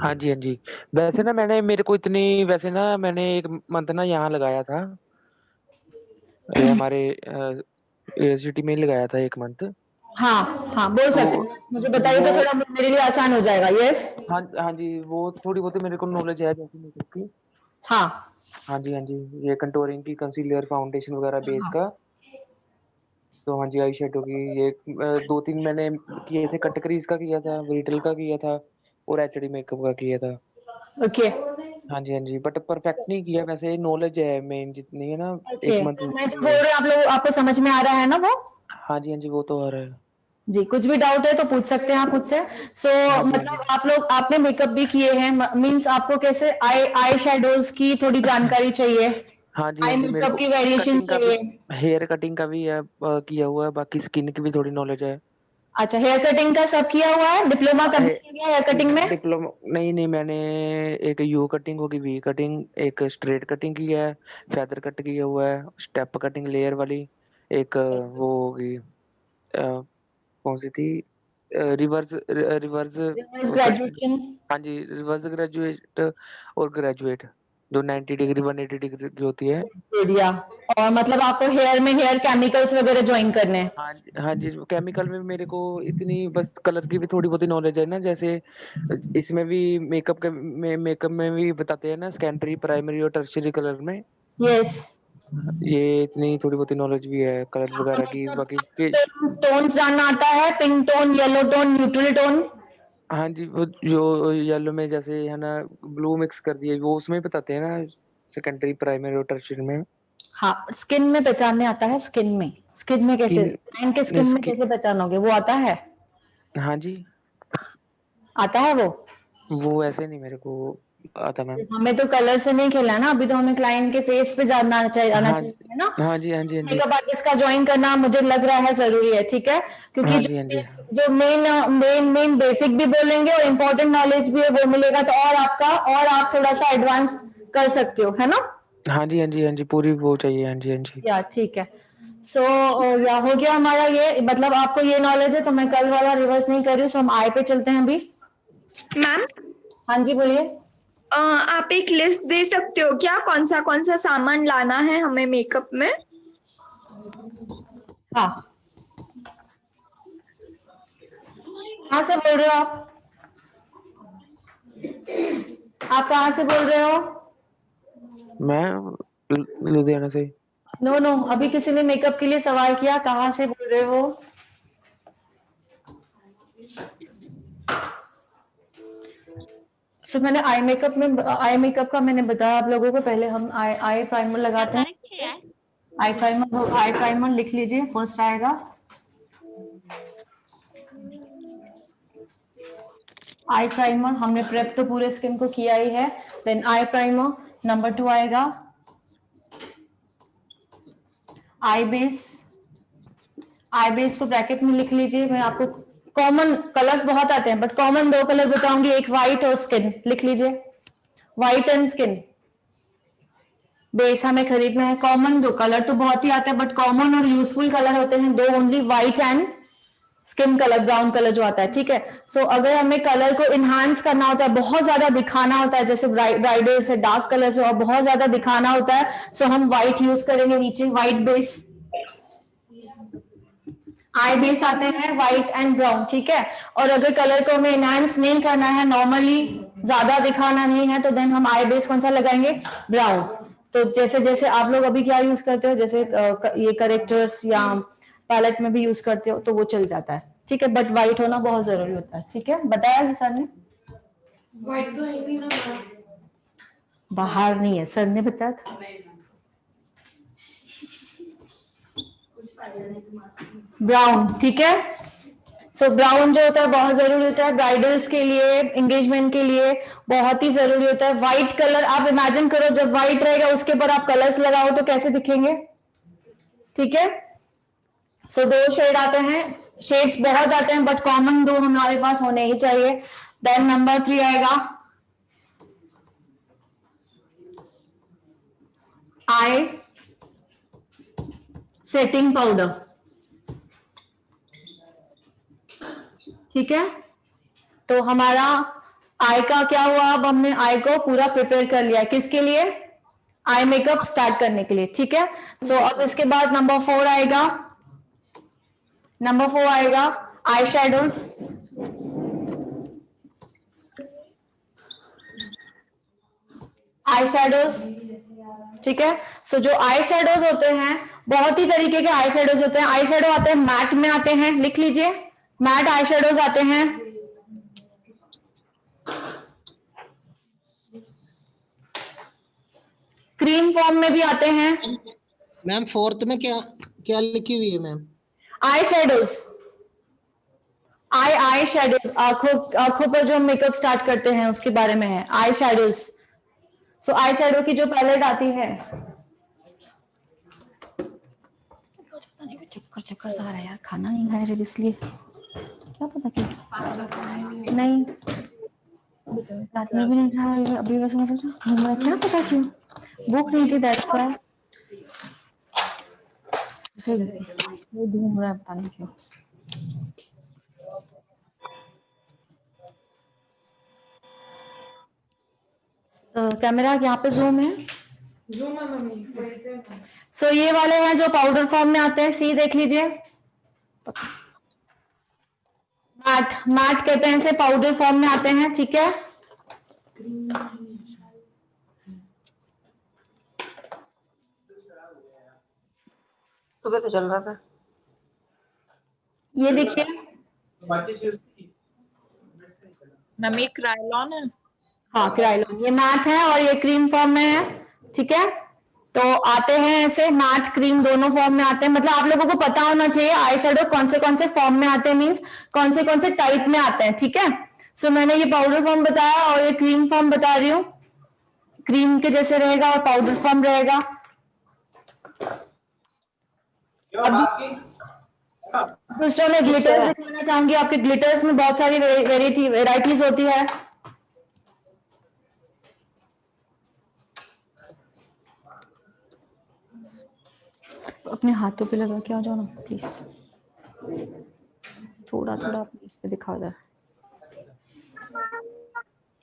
हाँ जी हाँ जी। वैसे ना मेरे को इतनी, वैसे ना मैंने एक मंथ ना यहाँ लगाया था, ये हमारे यूनिवर्सिटी में ही लगाया था 1 मंथ।
हाँ हाँ बोल सकते
तो
हैं, मुझे बताइए तो थोड़ा मेरे लिए आसान हो जाएगा। यस
हाँ हाँ जी, वो थोड़ी बहुत मेरे को नॉलेज है जैसे मेकअप की।
हाँ
हाँ जी, ये कंटूरिंग की, कंसीलर, फाउंडेशन वगैरह बेस का। तो हाँ जी, आई शेडो की ये 2-3 मैंने किए थे। कट क्रीज का किया था, रिटल का किया था, और एचडी मेकअप का किया था।
ओके
हाँ जी, बट परफेक्ट नहीं किया। वैसे नॉलेज है मेन जितनी है ना,
ओके।
1 मंथ
मैं जो बोल रही हूँ आप लोग, आपको समझ में आ रहा है ना वो?
हाँ जी, वो तो आ रहा है
जी, कुछ भी डाउट है तो पूछ सकते हैं आप मुझसे। मतलब आप लोग, आपने मेकअप भी किए हैं, मींस आपको कैसे आई शेडोज की थोड़ी जानकारी चाहिए,
हाँ जी
आई
मेरे
मेकअप
को
की वेरिएशन
कटिंग का भी,
चाहिए।
हेयर कटिंग का भी है, किया हुआ है। बाकी स्किन की भी थोड़ी नॉलेज है।
अच्छा, हेयर कटिंग का सब किया हुआ है? डिप्लोमा कंप्लीट किया हेयर कटिंग में?
डिप्लोमा नहीं, मैंने एक यू कटिंग होगी, वी कटिंग, एक स्ट्रेट कटिंग की है, फेदर कट किया हुआ है, स्टेप कटिंग लेयर वाली, एक वो होगी कौन सी थी, रिवर्स रिवर्स
ग्रेजुएशन।
हाँ जी, रिवर्स ग्रेजुएट और ग्रेजुएट, जो 90 डिग्री 180 डिग्री की होती है।
बढ़िया। और मतलब आपको हेयर में हेयर केमिकल्स वगैरह ज्वाइन करने हैं?
हाँ जी, केमिकल में मेरे को इतनी बस कलर की भी थोड़ी बहुत नॉलेज है ना। जैसे इसमें भी मेकअप में भी बताते हैं ना, सेकेंडरी, प्राइमरी और टर्शियरी कलर में।
यस।
ये इतनी थोड़ी बहुत नॉलेज भी है कलर वगैरह की। बाकी
टोन जानना आता है? Pink tone, yellow tone, neutral tone?
हाँ जी, वो जो येलो में जैसे है ना ब्लू मिक्स कर दिए, वो उसमें बताते हैं ना, सेकेंडरी, प्राइमरी और टर्शियरी में।
हाँ, स्किन में पहचानने आता है। स्किन में कैसे, क्लाइंट के स्किन में कैसे पहचानोगे, वो आता है?
हाँ जी,
आता है
वो ऐसे नहीं मेरे को आता मैम।
हमें तो कलर से नहीं खेलना ना, अभी तो हमें क्लाइंट के फेस पे आना चाहिए है ना।
हाँ जी
मेकअप आर्टिस्ट का ज्वाइन करना मुझे लग रहा है जरूरी है, ठीक है? क्योंकि
हाँ जी
जो मेन बेसिक भी बोलेंगे और इम्पोर्टेंट नॉलेज भी है वो मिलेगा, तो और आप थोड़ा सा एडवांस कर सकते हो, है ना?
हाँ जी, पूरी वो चाहिए। हाँ जी
या ठीक है। या हो गया हमारा ये, मतलब आपको ये नॉलेज है, तो मैं कल वाला रिवर्स नहीं कर रही हूँ। सो हम आई पे चलते हैं अभी।
मैम
हाँ जी बोलिए।
आप एक लिस्ट दे सकते हो क्या, कौन सा सामान लाना है हमें मेकअप में?
हाँ, कहाँ से बोल रहे हो आप कहाँ से बोल रहे हो?
मैं लुधियाना से।
नो, अभी किसी ने मेकअप के लिए सवाल किया, कहाँ से बोल रहे हो? तो मैंने आई मेकअप का मैंने बताया आप लोगों को। पहले हम आई प्राइमर लगाते हैं। आई प्राइमर लिख लीजिए, फर्स्ट आएगा आई प्राइमर। हमने प्रेप तो पूरे स्किन को किया ही है। देन आई प्राइमर नंबर 2 आएगा आई बेस को ब्रैकेट में लिख लीजिए, मैं आपको कॉमन कलर्स बहुत आते हैं, बट कॉमन 2 कलर बताऊंगी, एक व्हाइट और स्किन, लिख लीजिए, व्हाइट एंड स्किन। बेस हमें खरीदना है। कॉमन 2 कलर तो बहुत ही आते हैं, बट कॉमन और यूजफुल कलर होते हैं 2 only, white and skin colour, brown colour जो आता है, ठीक है। सो अगर हमें कलर को इनहांस करना होता है, बहुत ज्यादा दिखाना होता है, जैसे ब्राइडल से डार्क कलर से और बहुत ज्यादा दिखाना होता है, सो हम व्हाइट यूज करेंगे नीचे, व्हाइट बेस। आई बेस आते हैं व्हाइट एंड ब्राउन, ठीक है। और अगर कलर को हमें इनहांस नहीं करना है, नॉर्मली ज्यादा दिखाना नहीं है, तो देन हम आई बेस कौन सा लगाएंगे, ब्राउन। तो जैसे जैसे आप लोग अभी क्या यूज करते हो, जैसे ये करेक्टर्स या पैलेट में भी यूज करते हो तो वो चल जाता है, ठीक है, बट व्हाइट होना बहुत जरूरी होता है, ठीक है। बताया सर ने?
व्हाइट तो है भी ना
बाहर नहीं है, सर ने बताया था। ब्राउन, ठीक है। सो ब्राउन जो होता है बहुत जरूरी होता है ब्राइडल्स के लिए, एंगेजमेंट के लिए बहुत ही जरूरी होता है। व्हाइट कलर आप इमेजिन करो, जब व्हाइट रहेगा उसके ऊपर आप कलर्स लगाओ तो कैसे दिखेंगे, ठीक है। सो 2 शेड आते हैं, शेड्स बहुत आते हैं, बट कॉमन 2 हमारे पास होने ही चाहिए। देन नंबर 3 आएगा आई सेटिंग पाउडर, ठीक है। तो हमारा आई का क्या हुआ, अब हमने आई को पूरा प्रिपेयर कर लिया, किसके लिए, आई मेकअप स्टार्ट करने के लिए, ठीक है। सो अब इसके बाद नंबर 4 आएगा, नंबर 4 आएगा आई शेडोज, आई शेडोज, ठीक है। सो जो आई शेडोज होते हैं, बहुत ही तरीके के आई शेडोज होते हैं। आई शेडो आते हैं मैट में आते हैं, लिख लीजिए, मैट आई शेडोज आते हैं। क्रीम फॉर्म में भी आते हैं।
मैम 4th में क्या क्या लिखी हुई है ma'am?
Eye shadows, eye shadows, आंखों पर जो मेकअप स्टार्ट करते हैं उसके बारे में है आई शेडोज। सो आई शेडो की जो पैलेट आती है, चक्कर चक्कर सा आ रहा है यार, खाना नहीं खाया जब, इसलिए क्या पता क्यों नहीं, रात में भी नहीं खाया, अभी वैसे मैं सोचा क्या पता क्यों, भूख नहीं थी, दैट्स व्हाई घूम रहा है, पता नहीं क्यों। कैमरा यहाँ पे जूम है,
जूम है मम्मी।
सो ये वाले हैं जो पाउडर फॉर्म में आते हैं, सी देख लीजिए, मैट, मैट कहते हैं इसे, पाउडर फॉर्म में आते हैं, ठीक है।
सुबह से चल रहा था
ये देखिए,
मम्मी क्रायलॉन है,
हाँ क्रायलॉन, ये मैट है और ये क्रीम फॉर्म में है, ठीक है। तो आते हैं ऐसे मैट क्रीम दोनों फॉर्म में आते हैं, मतलब आप लोगों को पता होना चाहिए आई शेडो कौन से फॉर्म में आते हैं, मींस कौन से टाइप में आते हैं, ठीक है। सो मैंने ये पाउडर फॉर्म बताया और ये क्रीम फॉर्म बता रही हूँ, क्रीम के जैसे रहेगा और पाउडर फॉर्म रहेगा। दूसरा मैं ग्लिटर्स दिखाना चाहूंगी, आपके ग्लिटर्स में बहुत सारी वेराइटीज होती है। अपने हाथों पे लगा के आ जाओ ना प्लीज, थोड़ा थोड़ा अपने इस पे दिखा दे,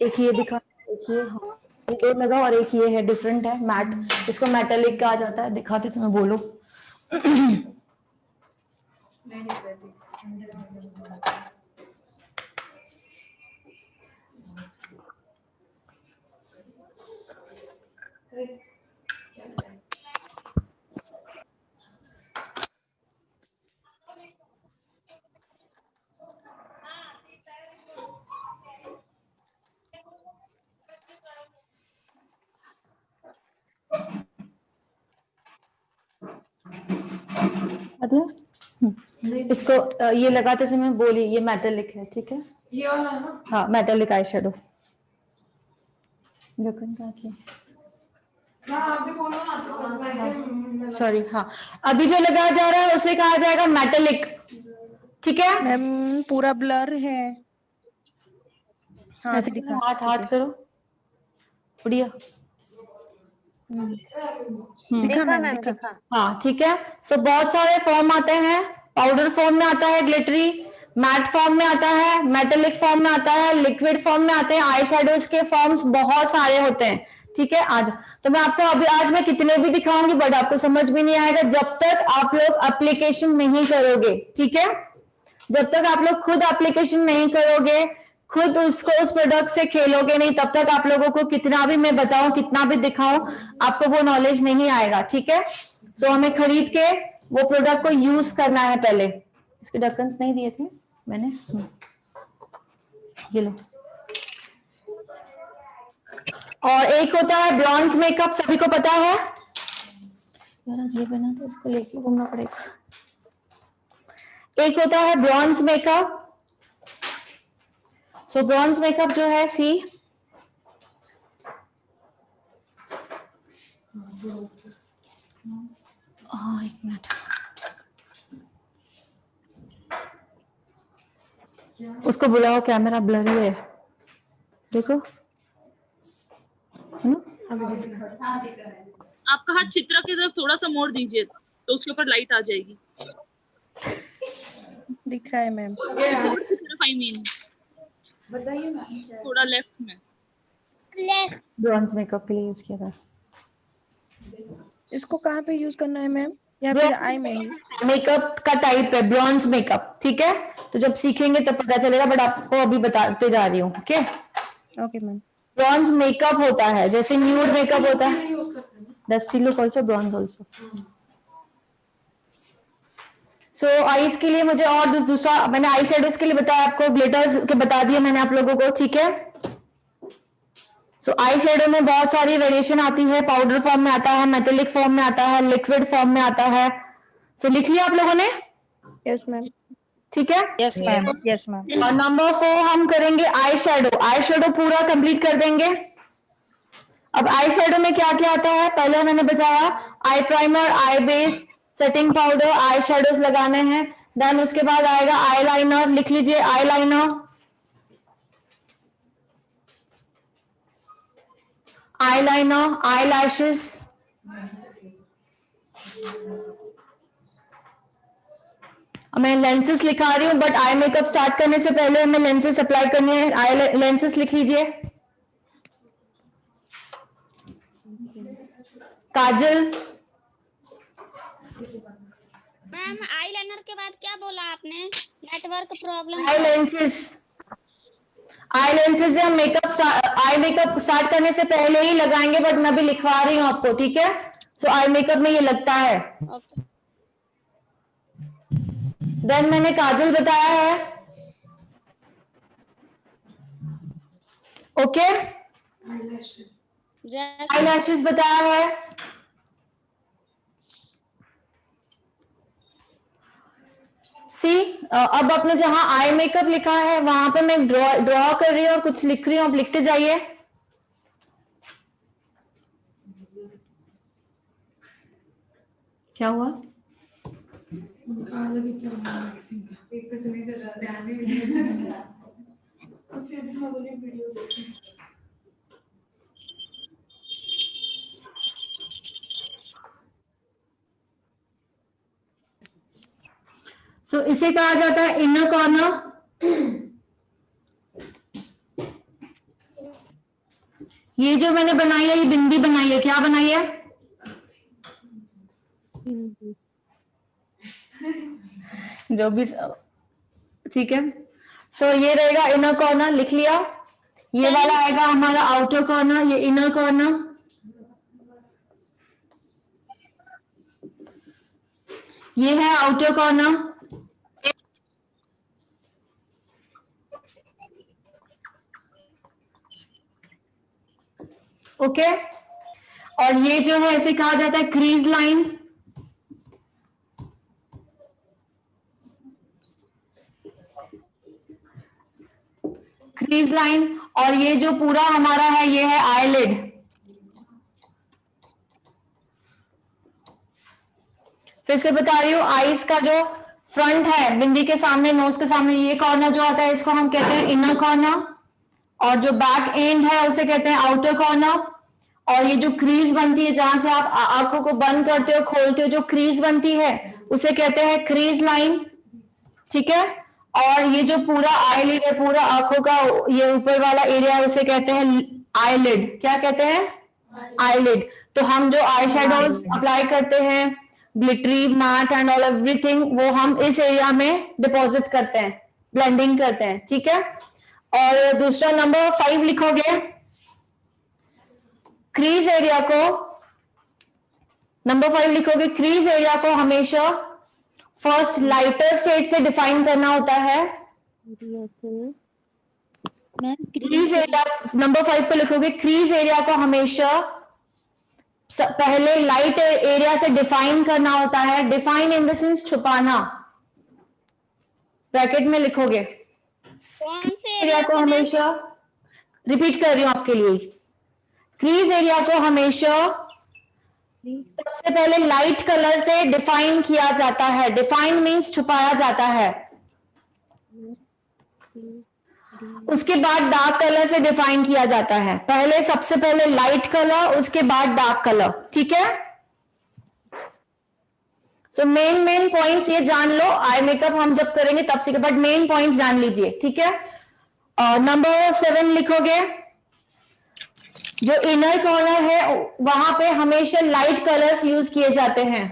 एक ये दिखा, एक ये, हाँ ये लगा, और एक ये है डिफरेंट है मैट, इसको मेटालिक कहा जाता है, दिखाते समय बोलो। इसको ये लगाते समय बोली, ये मेटालिक है, ठीक है,
ये वाला है ना?
हाँ मेटालिक आई शेडो। सॉरी, हाँ अभी जो लगाया जा रहा है उसे कहा जाएगा मेटालिक, ठीक है।
मैम पूरा ब्लर है। हाँ
ऐसे
दिखा,
हाथ
ठीक
हाथ
है।
करो, बढ़िया।
दिखा मैम, दिखा।
हाँ ठीक है। सो बहुत सारे फॉर्म आते हैं, पाउडर फॉर्म में आता है ग्लिटरी, मैट फॉर्म में आता है, मेटेलिक फॉर्म में आता है, लिक्विड फॉर्म में आते हैं, आई शेडोज के फॉर्म्स बहुत सारे होते हैं। ठीक है। आज तो मैं आपको अभी आज मैं कितने भी दिखाऊंगी बट आपको समझ भी नहीं आएगा जब तक आप लोग एप्लीकेशन नहीं करोगे। ठीक है। जब तक आप लोग खुद एप्लीकेशन नहीं करोगे, खुद उसको उस प्रोडक्ट से खेलोगे नहीं, तब तक आप लोगों को कितना भी मैं बताऊं, कितना भी दिखाऊं, आपको वो नॉलेज नहीं आएगा। ठीक है। सो हमें खरीद के वो प्रोडक्ट को यूज करना है पहले। इसके ढक्कन नहीं दिए थे मैंने, ये लो। और एक होता है ब्रॉन्ज मेकअप, सभी को पता है यार, आज ये बना तो इसको लेके घूमना पड़ेगा। एक होता है ब्रॉन्ज मेकअप। सो ब्रॉन्ज मेकअप जो है, सी एक मिनट, उसको बुलाओ, कैमरा ब्लर है, देखो।
आपका हाथ चित्रा की तरफ थोड़ा सा मोड़ दीजिए तो उसके ऊपर लाइट आ जाएगी।
दिख रहा है मैम।
आई मीन
बताइए मैम।
थोड़ा लेफ्ट में।
ब्रॉन्ज मेकअप के लिए यूज किया था।
इसको कहाँ पे यूज करना है मैम, या फिर आई में ही?
मेकअप का टाइप है ब्रॉन्ज मेकअप। ठीक है। तो जब सीखेंगे तब पता चलेगा, बट आपको अभी बताते जा रही हूँ। Okay
okay ma'am.
Bronze makeup होता है जैसे न्यूड मेकअप होता है, dusty look also, bronze also. सो आईज के लिए मुझे और दूसरा मैंने आई शेडोज के लिए बताया आपको, ग्लिटर्स के बता दिए मैंने आप लोगों को। ठीक है। सो आई शेडो में बहुत सारी वेरिएशन आती है, पाउडर फॉर्म में आता है, मेटेलिक फॉर्म में आता है, लिक्विड फॉर्म में आता है। सो लिख लिया आप लोगों ने?
Yes ma'am.
ठीक है।
Yes ma'am, yes ma'am.
और नंबर 4 हम करेंगे आई शेडो। आई शेडो पूरा कंप्लीट कर देंगे। अब आई शेडो में क्या क्या आता है, पहले मैंने बताया eye primer, eye base, setting powder, eye shadows लगाने हैं। देन उसके बाद आएगा आई लाइनर, लिख लीजिए eye liner, eye liner, eye lashes, मैं लेंसेस लिखा रही हूँ बट आई मेकअप स्टार्ट करने से पहले हमें लेंसेस अप्लाई करने हैं। आई लेंसेस लिख लीजिए। काजल।
मैम आईलाइनर के बाद क्या बोला आपने? Network problem.
Eye lenses, eye lenses हम आई मेकअप स्टार्ट करने से पहले ही लगाएंगे, बट मैं भी लिखवा रही हूँ आपको। ठीक है। तो आई मेकअप में ये लगता है। देन मैंने काजल बताया है। ओके। आई लैशेस बताया है। सी अब आपने जहां आई मेकअप लिखा है वहां पे मैं ड्रॉ कर रही हूँ और कुछ लिख रही हूँ, आप लिखते जाइए। क्या हुआ? सो इसे कहा जाता है इनर कॉर्नर। ये जो मैंने बनाई है, ये बिंदी बनाई है, क्या बनाई है? जो भी, ठीक है। सो ये रहेगा इनर कॉर्नर, लिख लिया। ये वाला आएगा हमारा आउटर कॉर्नर, ये इनर कॉर्नर। ये है आउटर कॉर्नर। ओके। और ये जो है इसे कहा जाता है क्रीज लाइन। Crease line. और ये जो पूरा हमारा है ये है आईलिड। फिर से बता रही हूँ, आईज का जो फ्रंट है, बिंदी के सामने, नोज के सामने, ये कॉर्नर जो आता है इसको हम कहते हैं इनर कॉर्नर, और जो बैक एंड है उसे कहते हैं आउटर कॉर्नर। और ये जो क्रीज बनती है जहां से आप आंखों को बंद करते हो खोलते हो, जो क्रीज बनती है उसे कहते हैं क्रीज लाइन, ठीक है। और ये जो पूरा आईलिड है, पूरा आंखों का ये ऊपर वाला एरिया है उसे कहते हैं आईलिड। क्या कहते हैं? आईलिड। तो हम जो आई शेडोज अप्लाई करते हैं, glittery, matte and all everything, वो हम इस एरिया में डिपॉजिट करते हैं, ब्लेंडिंग करते हैं, ठीक है। और दूसरा नंबर 5 लिखोगे, क्रीज एरिया को, नंबर 5 लिखोगे, क्रीज एरिया को हमेशा फर्स्ट लाइटर शेड से डिफाइन करना होता है। क्रीज एरिया नंबर 5 पे लिखोगे, क्रीज एरिया को हमेशा पहले लाइट एरिया से डिफाइन करना होता है। डिफाइन इन द सेंस छुपाना, ब्रैकेट में लिखोगे।
कौन से
एरिया को हमेशा, रिपीट कर रही हूं आपके लिए, क्रीज एरिया को हमेशा सबसे पहले लाइट कलर से डिफाइन किया जाता है। डिफाइन मीन्स छुपाया जाता है। उसके बाद डार्क कलर से डिफाइन किया जाता है। पहले सबसे पहले लाइट कलर, उसके बाद डार्क कलर, ठीक है। सो मेन पॉइंट्स ये जान लो, आई मेकअप हम जब करेंगे तब से, बट मेन पॉइंट्स जान लीजिए, ठीक है। नंबर 7 लिखोगे, जो इनर कॉर्नर है वहां पे हमेशा लाइट कलर्स यूज किए जाते हैं।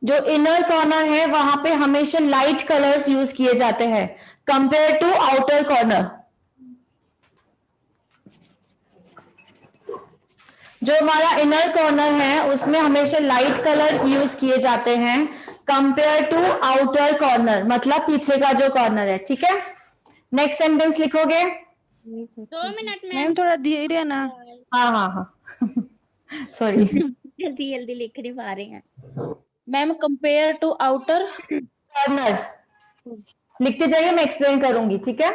जो इनर कॉर्नर है वहां पे हमेशा लाइट कलर्स यूज किए जाते हैं कंपेयर टू आउटर कॉर्नर। जो हमारा इनर कॉर्नर है उसमें हमेशा लाइट कलर यूज किए जाते हैं कंपेयर टू आउटर कॉर्नर, मतलब पीछे का जो कॉर्नर है, ठीक है। नेक्स्ट सेंटेंस लिखोगे,
2 मिनट में
मैम थोड़ा धीरे ना।
हाँ सॉरी,
जल्दी जल्दी लिख नहीं पा रहे हैं।
Ma'am compare to outer
corner लिखते जाइए, मैं एक्सप्लेन करूंगी, ठीक है।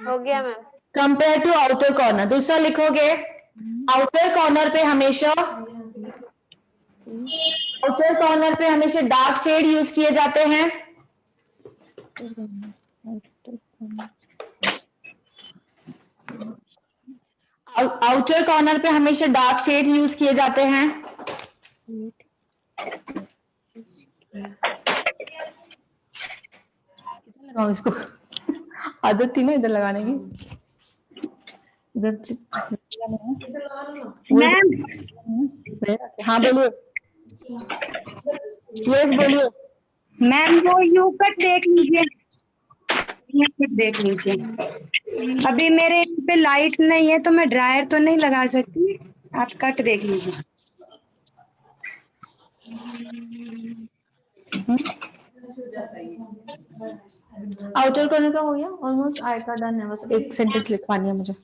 हो गया ma'am.
Compare to outer corner. दूसरा लिखोगे, आउटर कॉर्नर पे हमेशा डार्क शेड यूज किए जाते हैं। आउटर कॉर्नर पे हमेशा डार्क शेड यूज किए जाते हैं। लगाओ इसको, आदत थी ना इधर लगाने की, इधर हाँ बोलिए, यस बोलिए।
मैम वो यू कट देख लीजिए, यू कट देख लीजिए। अभी मेरे पे लाइट नहीं है तो मैं ड्रायर तो नहीं लगा सकती, आप कट देख लीजिए।
आउटर कॉर्नर का हो गया ऑलमोस्ट, आई का डन है, बस एक सेंटेंस लिखवानी है मुझे।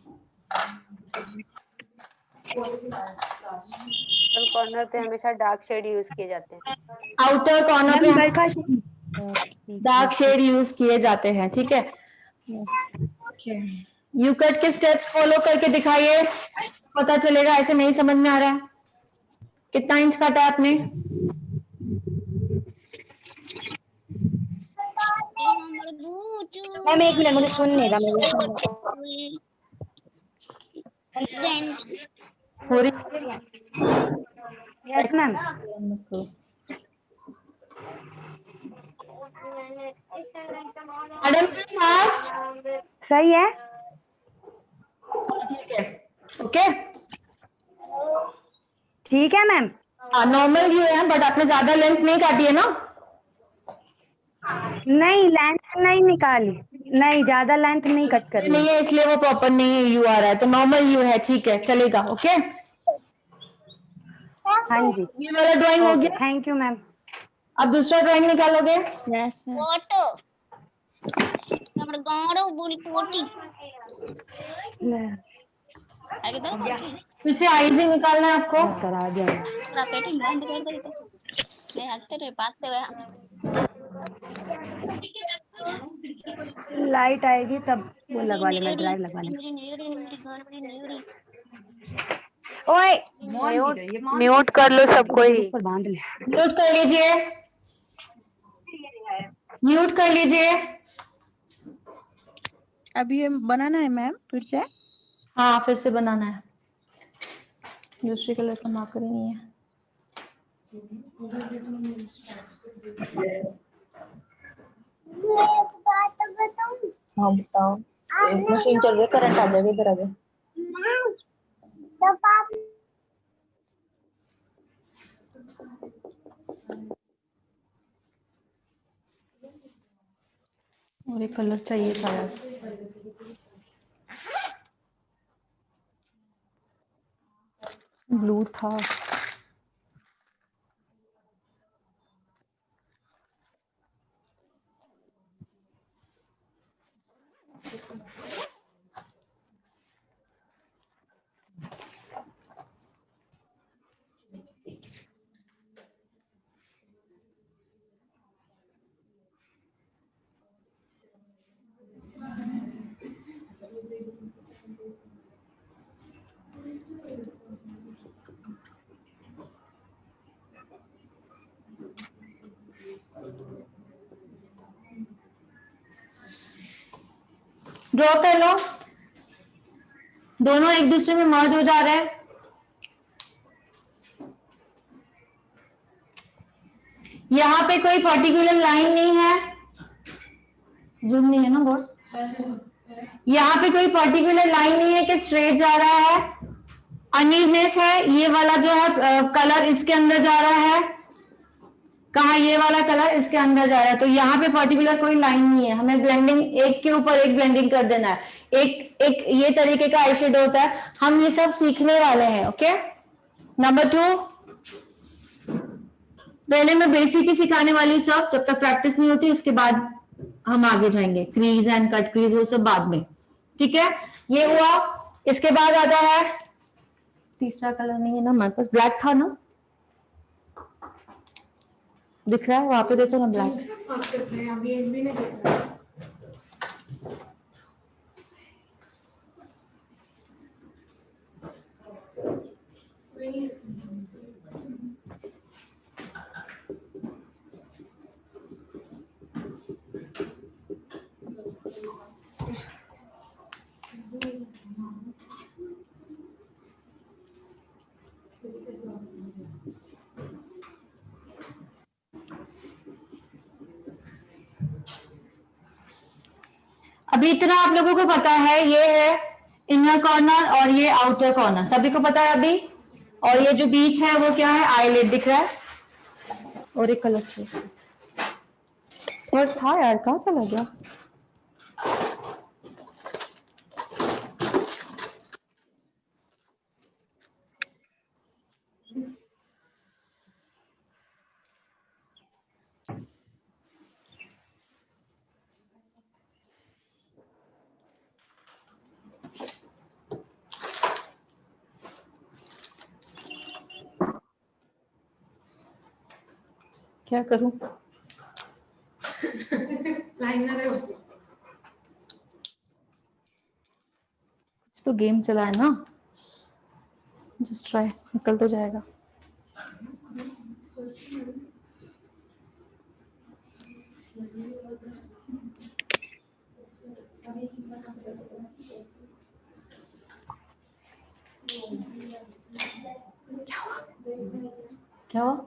कॉर्नर पे हमेशा डार्क शेड यूज किए जाते हैं।
आउटर कॉर्नर पे डार्क शेड यूज किए जाते हैं, ठीक है। यू कट के स्टेप्स फॉलो करके दिखाइए, पता चलेगा। ऐसे नहीं समझ में आ रहा है, कितना इंच काटा है आपने?
मैम 1 मिनट, मुझे सुन नहीं रहा, मुझे
हो रही।
Yes ma'am.
मैडम जी फास्ट,
सही है,
ओके
ठीक है मैम।
नॉर्मल व्यू है, बट आपने ज्यादा लेंथ नहीं काटी है ना?
नहीं लेंथ नहीं निकाली, नहीं ज्यादा लेंथ नहीं कट करनी
नहीं है, इसलिए वो प्रॉपर नहीं है, यू आ रहा है, तो नॉर्मल यू है, ठीक है, चलेगा, ओके।
हाँ जी,
ये वाला ड्राइंग हो गया,
थैंक यू मैम।
अब दूसरा ड्राइंग निकालोगे।
Yes ma'am.
फोटो നമ്മുടെ ഗോഡോ ബോളി പോട്ടി
फिर से आईज ही निकालना है आपको।
करा दिया
रैकेटिंग बंद कर दे तो ले आते रे पास से हुआ।
लाइट आएगी तब वो लगवा लेना, ड्राइव लगवा लेना।
ओए म्यूट कर लो सबको ही।
बांध ले।
म्यूट कर लीजिए, म्यूट कर लीजिए।
अभी ये बनाना है मैम फिर से?
हाँ फिर से बनाना है, दूसरी कलर का मार्कर ही नहीं है।
हाँ बताओ। मशीन चल रही है, करंट आ जाएगा, इधर आ जाओ।
और एक कलर चाहिए था यार, ब्लू था। ड्रॉ कर लो, दोनों एक दूसरे में मर्ज हो जा रहे हैं। यहाँ पे कोई पर्टिकुलर लाइन नहीं है, जूम नहीं है ना बोर्ड। यहाँ पे कोई पर्टिकुलर लाइन नहीं है कि स्ट्रेट जा रहा है, अनइवनेस है। ये वाला जो है कलर इसके अंदर जा रहा है, कहा ये वाला कलर इसके अंदर जा रहा है, तो यहाँ पे पर्टिकुलर कोई लाइन नहीं है। हमें ब्लेंडिंग एक के ऊपर एक ब्लेंडिंग कर देना है। एक ये तरीके का आई शेडो होता है, हम ये सब सीखने वाले हैं। ओके, नंबर 2, पहले मैं बेसिक ही सिखाने वाली हूँ सब, जब तक प्रैक्टिस नहीं होती उसके बाद हम आगे जाएंगे। क्रीज एंड कट क्रीज वो सब बाद में, ठीक है। ये हुआ, इसके बाद आता है तीसरा कलर नहीं है ना हमारे पास, ब्लैक था ना, दिख रहा है वहां पे, देखो ना ब्लैक। अभी इतना आप लोगों को पता है, ये है इनर कॉर्नर और ये आउटर कॉर्नर, सभी को पता है अभी। और ये जो बीच है वो क्या है, आईलेट दिख रहा है। और एक कलर चाहिए, और था यार, कहाँ चला गया? क्या करूं? लाइनर है, तो गेम चला है ना, जस्ट ट्राई, निकल तो जाएगा। क्या हुआ?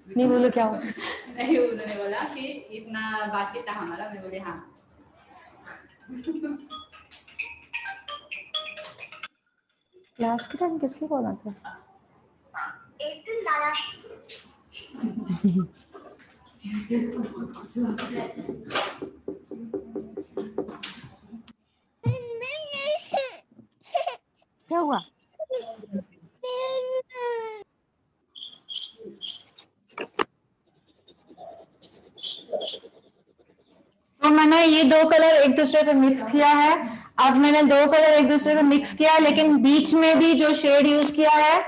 नहीं बोलो क्या हुआ?
नहीं, उन्होंने बोला कि इतना बाकी था हमारा, मैं बोले हाँ।
क्लास के टाइम किसके कॉल आता है? क्या हुआ? तो मैंने ये दो कलर एक दूसरे पे मिक्स किया है। अब मैंने दो कलर एक दूसरे पे मिक्स किया है, लेकिन बीच में भी जो शेड यूज किया है,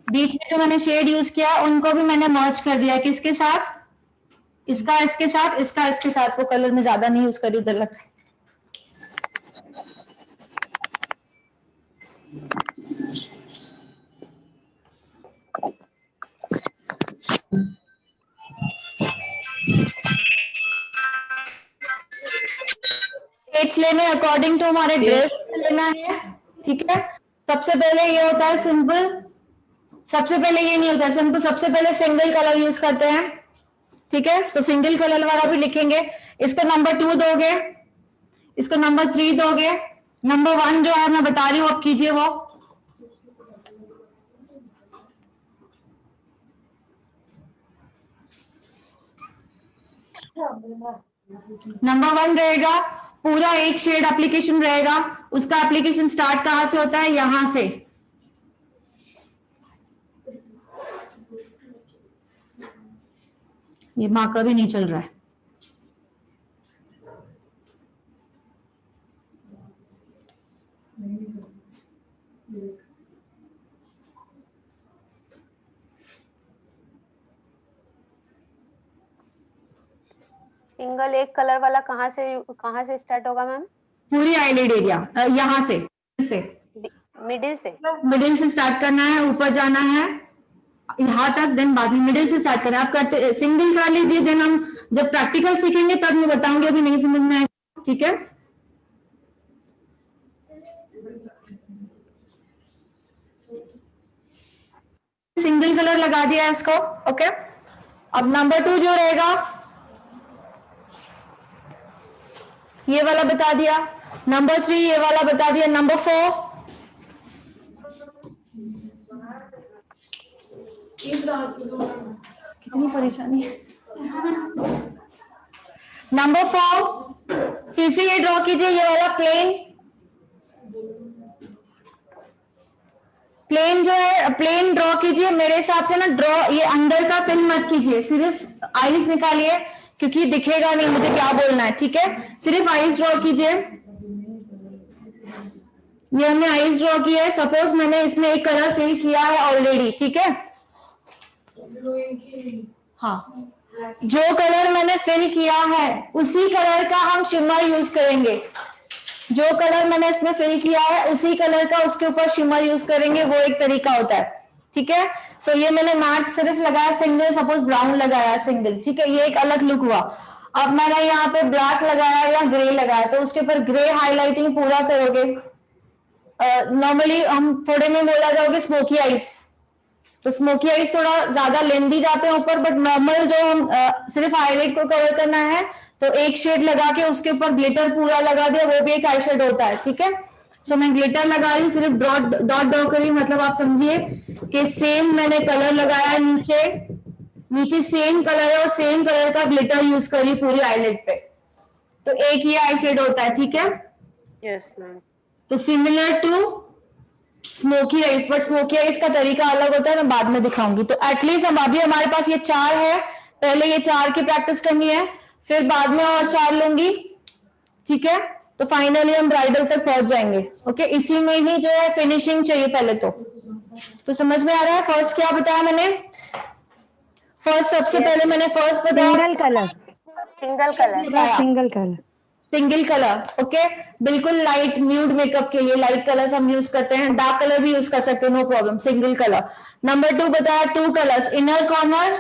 बीच में जो मैंने शेड यूज किया उनको भी मैंने मर्ज कर दिया। किसके साथ? इसका इसके साथ, इसका इसके साथ। वो कलर में ज्यादा नहीं यूज करी, उधर लग रहा है। शेड्स लेने अकॉर्डिंग टू हमारे ड्रेस लेना है, ठीक है। सबसे पहले ये होता है सिंपल, सबसे पहले ये नहीं होता सिंपल, सबसे पहले सिंगल कलर यूज करते हैं, ठीक है। तो सिंगल कलर वाला भी लिखेंगे। इसको नंबर 2 दोगे, इसको नंबर 3 दोगे, नंबर 1 जो है मैं बता रही हूँ आप कीजिए वो। नंबर 1 रहेगा, पूरा एक शेड एप्लीकेशन रहेगा। उसका एप्लीकेशन स्टार्ट कहां से होता है? यहां से। ये मार्कर भी नहीं चल रहा है।
सिंगल एक कलर वाला कहाँ से स्टार्ट होगा मैम?
पूरी आईलिड एरिया यहां से
मिडिल
से स्टार्ट करना है, ऊपर जाना है यहाँ तक, देन बाद में मिडिल से स्टार्ट करना है। आप करते सिंगल कर लीजिए, देन हम जब प्रैक्टिकल सीखेंगे तब मैं बताऊंगी, अभी नहीं समझ में आएगा, ठीक है। सिंगल कलर लगा दिया है इसको, ओके। अब नंबर 2 जो रहेगा ये वाला बता दिया, नंबर 3 ये वाला बता दिया, नंबर 4 कितनी परेशानी है। नंबर 4 फिर से ये ड्रॉ कीजिए, ये वाला प्लेन जो है प्लेन ड्रॉ कीजिए। मेरे हिसाब से ना ड्रॉ ये अंदर का फिल मत कीजिए, सिर्फ आईज निकालिए क्योंकि दिखेगा नहीं मुझे क्या बोलना है, ठीक है। सिर्फ आईज ड्रॉ कीजिए। ये हमने आईज ड्रॉ किया है, सपोज मैंने इसमें एक कलर फिल किया है ऑलरेडी, ठीक है। हाँ, जो कलर मैंने फिल किया है उसी कलर का हम शिमर यूज करेंगे। जो कलर मैंने इसमें फिल किया है उसी कलर का उसके ऊपर शिमर यूज करेंगे, वो एक तरीका होता है, ठीक है। सो ये मैंने मैट सिर्फ लगाया सिंगल, सपोज ब्राउन लगाया सिंगल, ठीक है, ये एक अलग लुक हुआ। अब मैंने यहाँ पे ब्लैक लगाया या ग्रे लगाया, तो उसके ऊपर ग्रे हाईलाइटिंग पूरा करोगे। नॉर्मली हम थोड़े में बोला जाओगे स्मोकी आइज, तो स्मोकी आइज थोड़ा ज्यादा लेंदी जाते हैं ऊपर, बट नॉर्मल जो हम सिर्फ हाईलाइट को कवर करना है तो एक शेड लगा के उसके ऊपर ग्लिटर पूरा लगा दिया, वो भी एक आई शेड होता है, ठीक है। सो मैं ग्लिटर लगा रही हूँ, सिर्फ डॉट ड्रॉ करी, मतलब आप समझिए कि सेम मैंने कलर लगाया, नीचे सेम कलर है और सेम कलर का ग्लिटर यूज करी पूरी आईलिड पे, तो एक ही आई शेड होता है, ठीक है।
Yes ma'am.
तो similar to smoky eyes, but smoky eyes का तरीका अलग होता है, मैं बाद में दिखाऊंगी। तो एटलीस्ट हम अभी हमारे पास ये 4 है, पहले ये 4 की प्रैक्टिस करनी है, फिर बाद में और 4 लूंगी, ठीक है। तो फाइनली हम ब्राइडल तक पहुंच जाएंगे, ओके। इसी में ही जो है फिनिशिंग चाहिए पहले तो समझ में आ रहा है। फर्स्ट क्या बताया मैंने? फर्स्ट सबसे पहले मैंने फर्स्ट बताया सिंगल कलर, ओके। बिल्कुल लाइट न्यूड मेकअप के लिए लाइट कलर्स हम यूज करते हैं, डार्क कलर भी यूज कर सकते हैं, no problem, single colour. Number 2 बताया 2 colours, inner corner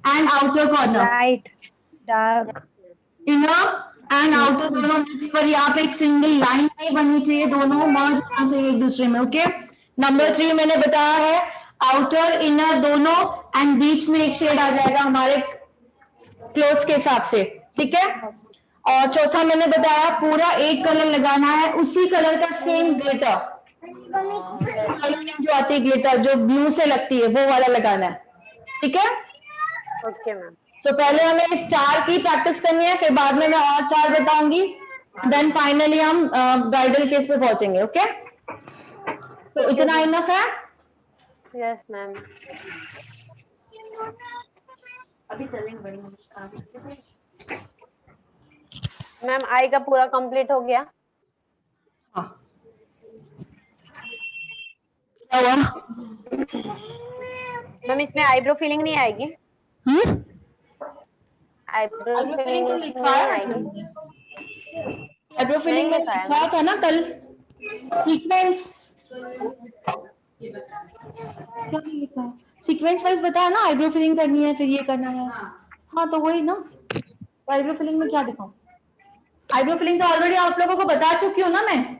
and outer corner,
right, dark
inner and outer दोनों मिक्स पर यहाँ पे एक सिंगल लाइन नहीं बननी चाहिए, दोनों मर्ज होना चाहिए एक दूसरे में, ओके। नंबर 3 मैंने बताया है आउटर इनर दोनों एंड बीच में एक शेड आ जाएगा हमारे क्लोथ्स के हिसाब से, ठीक है। और चौथा मैंने बताया पूरा एक कलर लगाना है, उसी कलर का सेम ग्लिटर, जो आती है ग्लिटर जो ब्लू से लगती है वो वाला लगाना है, ठीक है।
Okay ma'am.
सो पहले हमें इस 4 की प्रैक्टिस करनी है, फिर बाद में मैं और 4 बताऊंगी, देन फाइनली हम ब्राइडल केस पे पहुंचेंगे, ओके। तो इतना इनफ है?
Yes ma'am.
अभी चलेंगे
मैम आई का पूरा कंप्लीट हो गया।
हाँ, क्या हुआ?
मैम इसमें आईब्रो फिलिंग नहीं आएगी? आईब्रो फिलिंग नहीं आएगी?
आईब्रो फिलिंग में लिखा था ना कल सीक्वेंस, क्या लिखा है? सीक्वेंस वाइज बताया ना, आईब्रो फिलिंग करनी है फिर ये करना है। हाँ तो वही ना, आईब्रो फिलिंग में क्या दिखाऊं? आईब्रो फिलिंग तो ऑलरेडी आप लोगों को बता चुकी हूँ ना मैं।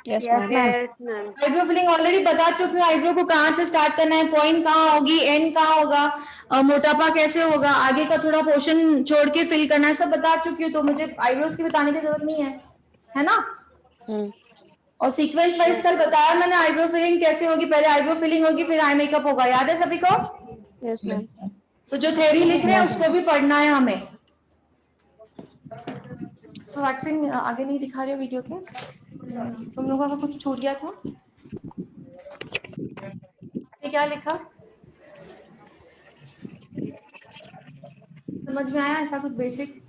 Yes
yes
ma'am.
Ma'am.
Eyebrow filling already बता चुकी हूँ, आईब्रो को कहाँ से स्टार्ट करना है, पॉइंट कहाँ होगी, एंड कहाँ होगा, मोटापा कैसे होगा, आगे का थोड़ा पोर्शन छोड़ के फिल करना है, सब बता चुकी हूँ। तो मुझे आईब्रोज की बताने की जरूरत नहीं है ना। और सीक्वेंस वाइज कल बताया मैंने आईब्रो फिलिंग कैसे होगी, पहले आईब्रो फिलिंग होगी फिर आई मेकअप होगा, याद है सभी को?
Yes ma'am.
सो जो थ्योरी लिख रहे हैं उसको भी पढ़ना है हमें। सो वैक्सिंग आगे नहीं दिखा रहे हो वीडियो के, तुम लोगों का कुछ छूट गया था? ये क्या लिखा, समझ में आया ऐसा कुछ बेसिक?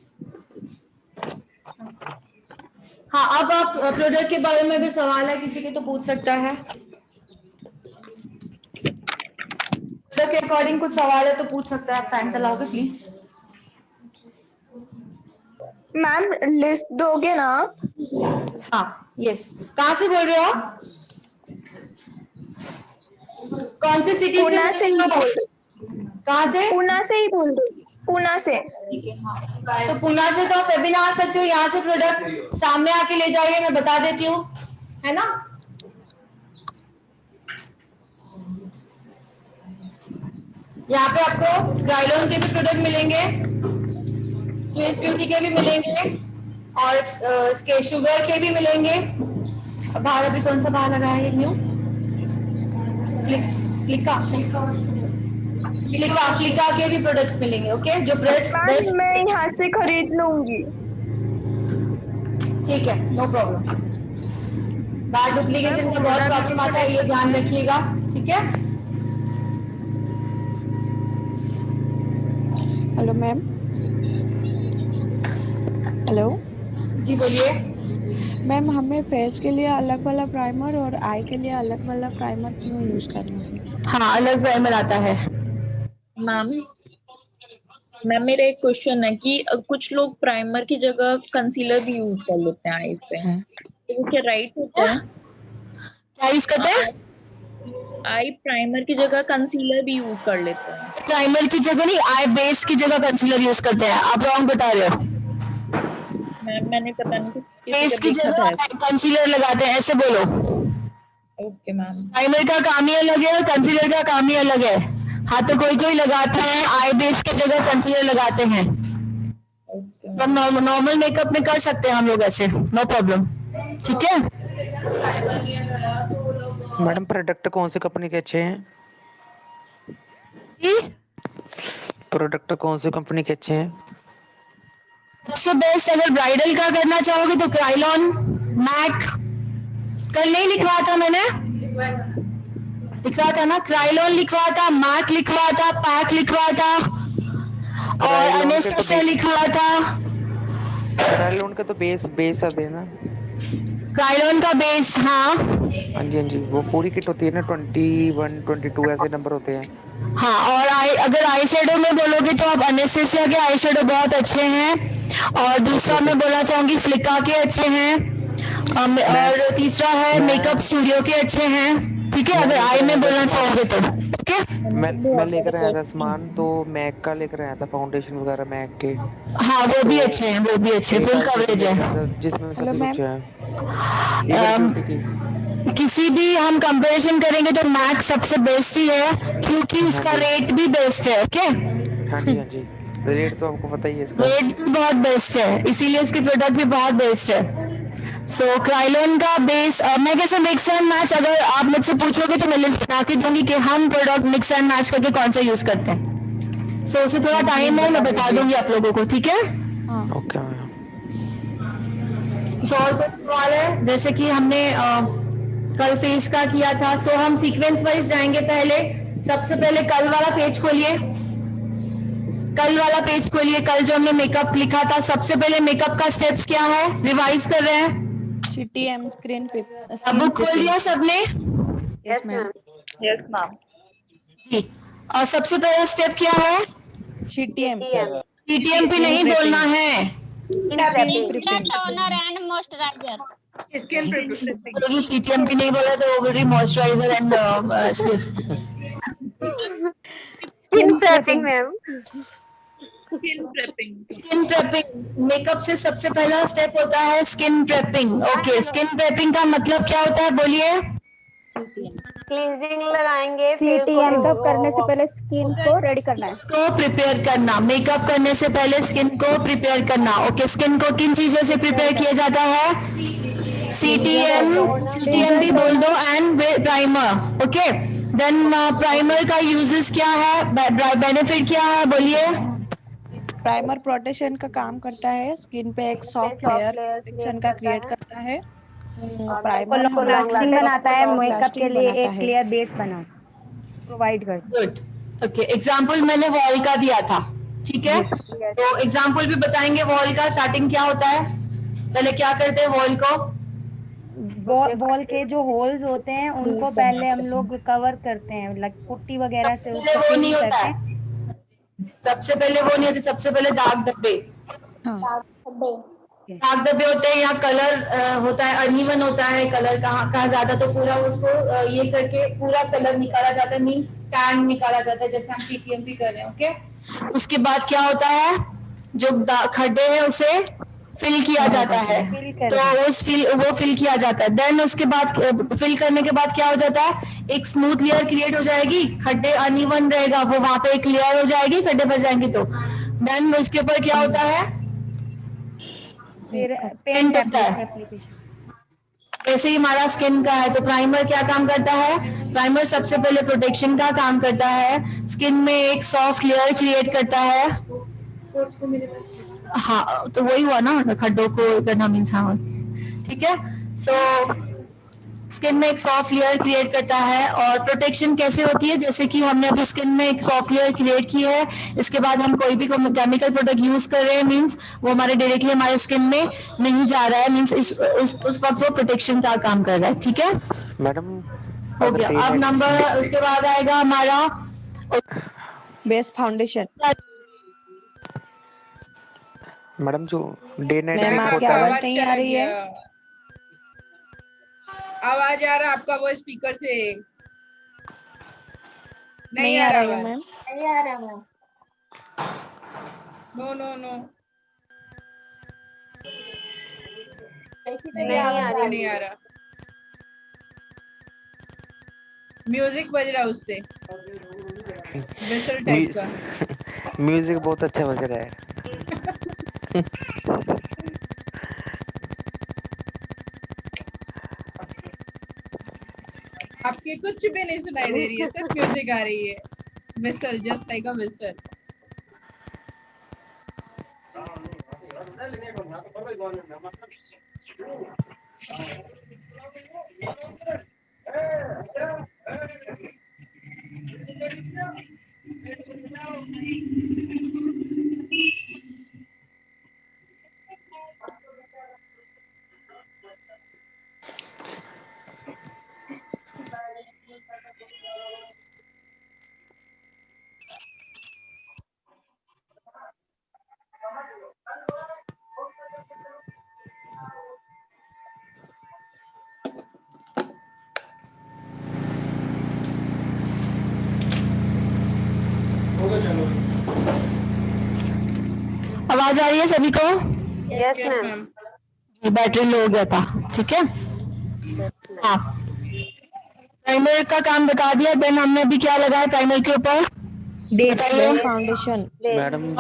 हाँ अब आप प्रोडक्ट के बारे में अगर सवाल है किसी के तो पूछ सकता है। प्रोडक्ट के अकॉर्डिंग कुछ सवाल है तो पूछ सकता है। आप फैन चलाओगे प्लीज?
मैम लिस्ट दोगे ना?
हाँ यस। कहाँ से बोल रहे हो आप? कौन सी सिटी से?
पूना से ही बोल रही।
कहाँ से?
पूना से ही बोल रही, पूना से।
तो पूना से तो आप वेबिनार आ सकते हो, यहाँ से प्रोडक्ट सामने आके ले जाइए, मैं बता देती हूँ, है ना। यहाँ पे आपको ग्राइलोन के भी प्रोडक्ट मिलेंगे, स्विस ब्यूटी के भी मिलेंगे और इसके शुगर के भी मिलेंगे। अब बाहर अभी कौन सा बाहर लगा है ये न्यू? फ्लिका के भी प्रोडक्ट्स मिलेंगे। ओके जो बेस्ट
मैं यहाँ से खरीद लूंगी।
ठीक है, नो प्रॉब्लम। बाहर डुप्लीकेशन का बहुत प्रॉब्लम आता है, ये ध्यान रखिएगा, ठीक है।
Hello ma'am. हेलो
जी बोलिए
मैम, हमें फेस के लिए अलग वाला प्राइमर और आई के लिए अलग वाला प्राइमर क्यों यूज करना है?
हाँ अलग प्राइमर आता है।
मैम मेरा एक क्वेश्चन है कि कुछ लोग प्राइमर की जगह कंसीलर भी यूज कर लेते हैं आईज पे, तो क्या राइट होता है?
क्या यूज करते हैं?
आई प्राइमर की जगह कंसीलर भी यूज कर लेते हैं।
प्राइमर की जगह नहीं, आई बेस की जगह कंसीलर यूज करते हैं। आप रॉन्ग बता रहे हो।
मैम मैंने पता नहीं
बेस की जगह कंसीलर लगाते हैं, ऐसे बोलो।
Okay ma'am.
प्राइमर का काम ही अलग है और कंसीलर का काम ही अलग है। हाँ तो कोई लगाता है आई बेस की जगह कंसीलर लगाते हैं। सब नॉर्मल मेकअप में कर सकते हैं हम लोग ऐसे, नो प्रॉब्लम, ठीक है।
मैडम प्रोडक्ट कौन सी कंपनी के अच्छे हैं? प्रोडक्ट कौन सी कंपनी के अच्छे हैं?
सबसे बेस्ट अगर ब्राइडल का करना चाहोगे तो क्राइलॉन, मैक, कल नहीं लिखवा था मैंने? लिखवा था ना, क्राइलॉन लिखवा था, मैक लिखवा था, पैक लिखवा था और अनेसा से लिखवा था।
क्राइलॉन का तो बेस आते हैं ना?
क्राइलॉन का बेस, हाँ
जी, वो पूरी किट होती है ना, 21, 22 ऐसे नंबर होते हैं।
हाँ और अगर आई शेडो में बोलोगे तो आप अनेस्थेसिया के आई शेडो बहुत अच्छे हैं और दूसरा मैं बोलना चाहूंगी फ्लिका के अच्छे हैं और तीसरा है मेकअप स्टूडियो के अच्छे हैं, ठीक है। अगर आई में बोलना चाहोगे तो ठीक है।
मैं लेकर आया था सामान, तो मैक का लेकर आया था, फाउंडेशन वगैरह मैक के।
हाँ वो भी अच्छे हैं, वो भी अच्छे, फुल कवरेज है
जिसमें सब कुछ है।
किसी भी हम कंपैरिजन करेंगे तो मैक सबसे बेस्ट ही है क्योंकि उसका रेट भी बेस्ट है। ओके
हाँ जी, रेट तो आपको पता ही है इसका।
रेट भी बहुत बेस्ट है, इसीलिए उसकी प्रोडक्ट भी बहुत बेस्ट है। सो क्राइलॉन का बेस मैं कैसे मिक्स एंड मैच, अगर आप मुझसे पूछोगे तो मैं लिस्ट बना के दूंगी कि हम प्रोडक्ट मिक्स एंड मैच करके कौन सा यूज करते हैं। सो उसे थोड़ा टाइम है, मैं बता दूंगी आप लोगों को, ठीक है।
ओके।
सो और कुछ सवाल है? जैसे कि हमने कल फेस का किया था, सो हम सीक्वेंस वाइज जाएंगे। पहले सबसे पहले कल वाला पेज खोलिए, कल जो हमने मेकअप लिखा था, सबसे पहले मेकअप का स्टेप्स क्या है रिवाइज कर रहे हैं।
CTM स्क्रीन पे
बुक खोल दिया सबने?
Yes ma'am.
यस मैम
जी। और सबसे पहला स्टेप क्या है?
CTM
पे नहीं बोलना है,
टोनर एंड मॉइस्चराइजर।
CTM पे नहीं बोला तो already moisturiser and
skin prepping ma'am.
Skin prepping.
Skin prepping makeup से सबसे पहला स्टेप होता है skin prepping. Okay, skin prepping का मतलब क्या होता है बोलिए?
क्लींजिंग लगाएंगे, फेस को
मेकअप करने से पहले स्किन को रेडी करना है,
को प्रिपेयर करना। मेकअप करने से पहले स्किन को प्रिपेयर करना। ओके, स्किन को किन चीजों से प्रिपेयर किया जाता है? सीटीएम भी बोल दो and primer. Okay, then primer का यूजेस क्या है, बेनिफिट क्या है बोलिए?
प्राइमर प्रोटेक्शन का काम करता है, स्किन पे एक सॉफ्ट लेयर प्रोटेक्शन का क्रिएट करता है। प्राइमर
लास्टिंग बनाता है, मेकअप के लिए एक क्लियर बेस बना प्रोवाइड करता है।
गुड। ओके, एग्जाम्पल मैंने वॉल का दिया था, ठीक है? तो एग्जाम्पल भी बताएंगे वॉल का। स्टार्टिंग क्या होता है, पहले क्या करते हैं वॉल को?
वॉल के जो होल्स होते हैं उनको पहले हम लोग कवर करते हैं, लाइक पुट्टी वगैरह से
सबसे पहले वो नहीं होता है, सबसे पहले वो नहीं होते, सबसे पहले दाग धब्बे। दाग धब्बे होते हैं या कलर होता है, अनइवन होता है कलर, कहाँ ज्यादा, तो पूरा उसको ये करके पूरा कलर निकाला जाता है, मीन्स टैन निकाला जाता है, जैसे हम पीटीएम भी कर रहे हैं। ओके, उसके बाद क्या होता है, जो खड्डे हैं उसे फिल किया जाता है, तो वो फिल किया जाता है। देन उसके बाद फिल करने के बाद क्या हो जाता है, एक स्मूथ लेयर क्रिएट हो जाएगी, खड्डे अनइवन रहेगा, वो वहां पे एक लेयर हो जाएगी, खड्डे भर जाएंगे तो। देन उसके ऊपर क्या होता है,
फिर
पेंट होता है। जैसे ही हमारा स्किन का है, तो प्राइमर क्या काम करता है? प्राइमर सबसे पहले प्रोटेक्शन का काम करता है, स्किन में एक सॉफ्ट लेयर क्रिएट करता है। हाँ, तो वही हुआ ना, खड्डों को करना मीन्स, हाँ ठीक है। सो स्किन में एक सॉफ्ट लेयर क्रिएट करता है। और प्रोटेक्शन कैसे होती है, जैसे कि हमने अभी स्किन में एक सॉफ्ट लेयर क्रिएट की है, इसके बाद हम कोई भी केमिकल प्रोडक्ट यूज कर रहे हैं, मीन्स वो हमारे डायरेक्टली हमारे स्किन में नहीं जा रहा है, मीन्स उस वक्त वो प्रोटेक्शन का काम कर रहा है, ठीक है
मैडम?
हो गया। अब नंबर उसके बाद आएगा हमारा
बेस फाउंडेशन।
मैडम जो डे नाइट
मैम आपकी आवाज नहीं आ रही है।
आवाज आ रहा आपका वो स्पीकर से?
नहीं आ रहा है मैम।
नहीं आ रहा मैम।
नो नो नो, नहीं आ रहा। म्यूजिक बज रहा है उससे, विसल टाइप का।
म्यूजिक बहुत अच्छा बज रहा है।
आपके कुछ भी नहीं सुनाई दे रही है, सिर्फ म्यूजिक आ रही है, विसल, जस्ट लाइक अ विसल।
आवाज आ रही है सभी को?
Yes ma'am.
बैटरी लो हो गया था, ठीक है। हाँ, प्राइमर का काम बता दिया। देन हमने अभी क्या लगाया प्राइमर के ऊपर?
Base foundation.
मैडम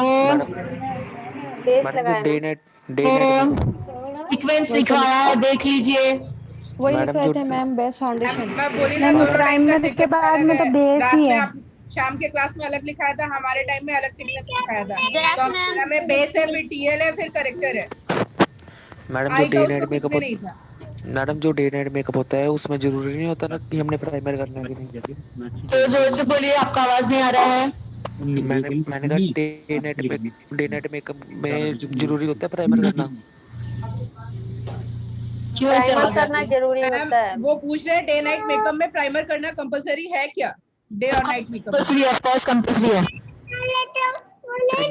सीक्वेंस लिखवाया है, देख लीजिए।
वही लिखवाए थे मैम, बेस फाउंडेशन।
मैं बोली ना, दोनों टाइम का
प्राइमर के बाद में तो बेस ही है।
शाम के क्लास में अलग लिखाया था, हमारे टाइम में अलग सीक्वेंस लिखाया था। तो हमारा में बेस है, फिर टीएल है, फिर करेक्टर है।
मैडम जो डे नाइट मेकअप होता है उसमें जरूरी नहीं होता ना कि हमने प्राइमर करना है कि नहीं।
तो जोर से बोलिए, आपका आवाज नहीं आ रहा है।
मैंने कहा डे नाइट मेकअप में जरूरी होता है प्राइमर करना।
क्यों ऐसे
प्राइमर करना जरूरी होता है?
वो पूछ रहे हैं डे नाइट मेकअप में प्राइमर करना कंपलसरी है क्या? डे और नाइट मेकअप
कंपलसरी है, ऑफ कोर्स कंपलसरी है।